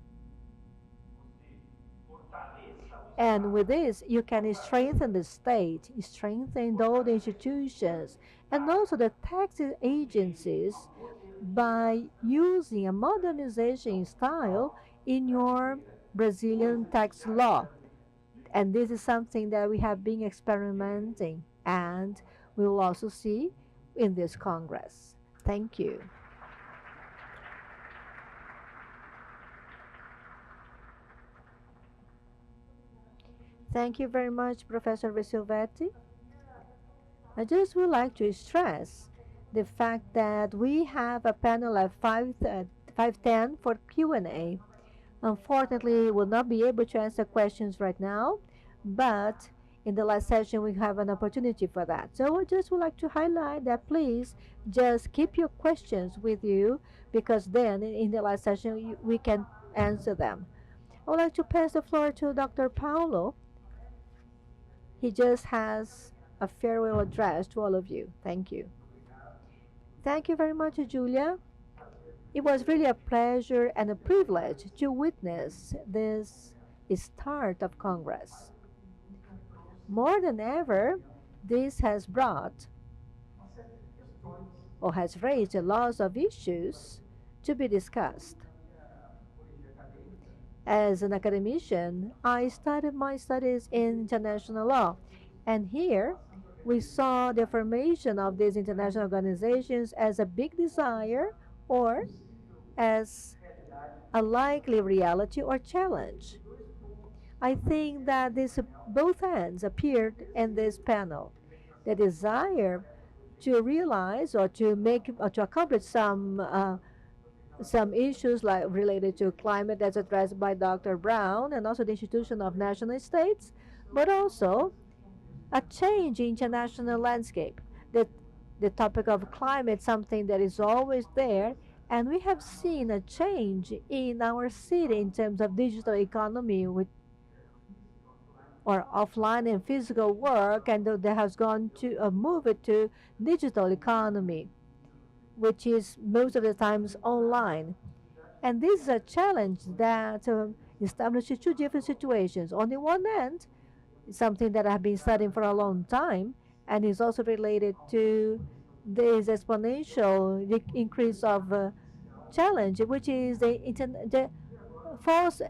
And with this, you can strengthen the state, strengthen all the institutions, and also the tax agencies by using a modernization style in your Brazilian tax law. And this is something that we have been experimenting and we will also see in this Congress. Thank you. Thank you very much, Professor Vesilvetti. I just would like to stress the fact that we have a panel at 5:10 for Q&A. Unfortunately, we'll not be able to answer questions right now, but in the last session we have an opportunity for that. So I just would like to highlight that please just keep your questions with you because then in the last session we can answer them. I would like to pass the floor to Dr. Paulo. He just has a farewell address to all of you. Thank you. Thank you very much, Julia. It was really a pleasure and a privilege to witness this start of Congress. More than ever, this has brought or has raised a lot of issues to be discussed. As an academician, I started my studies in international law, and here we saw the formation of these international organizations as a big desire or as a likely reality or challenge. I think that these both ends appeared in this panel. The desire to realize or to make or to accomplish some issues like related to climate that's addressed by Dr. Brown and also the institution of national states, but also a change in international landscape. The, the topic of climate, something that is always there, and we have seen a change in our city in terms of digital economy with or offline and physical work, and that has gone to move it to digital economy, which is most of the times online. And this is a challenge that establishes two different situations. On the one hand, something that I've been studying for a long time, and is also related to this exponential increase of challenge, which is the false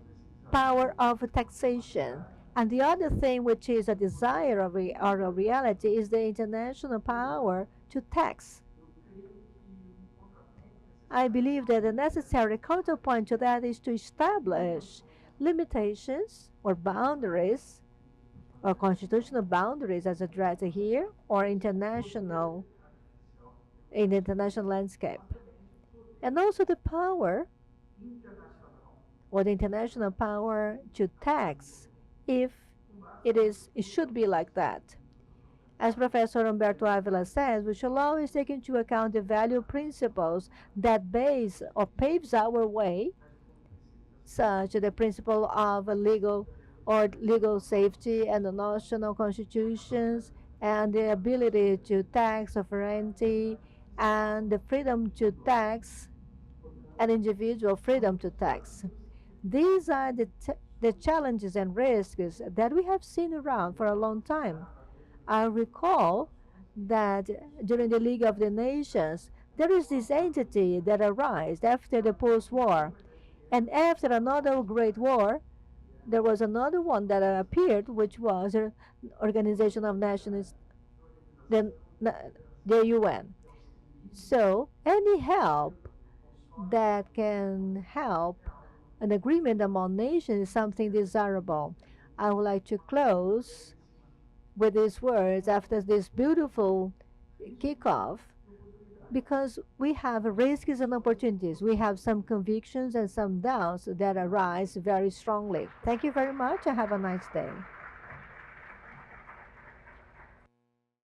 power of taxation. And the other thing, which is a desire of or a reality, is the international power to tax. I believe that the necessary counterpoint to that is to establish limitations or boundaries or constitutional boundaries as addressed here or international in the international landscape. And also the power or the international power to tax if it should be like that. As Professor Humberto Avila says, we should always take into account the value principles that base or paves our way, such as the principle of legal safety and the national constitutions and the ability to tax sovereignty and the freedom to tax and individual freedom to tax. These are the challenges and risks that we have seen around for a long time. I recall that during the League of the Nations, there is this entity that arose after the post-war. And after another great war, there was another one that appeared, which was the Organization of Nations, the, the UN. So any help that can help an agreement among nations is something desirable. I would like to close with these words after this beautiful kickoff because we have risks and opportunities. We have some convictions and some doubts that arise very strongly. Thank you very much and have a nice day.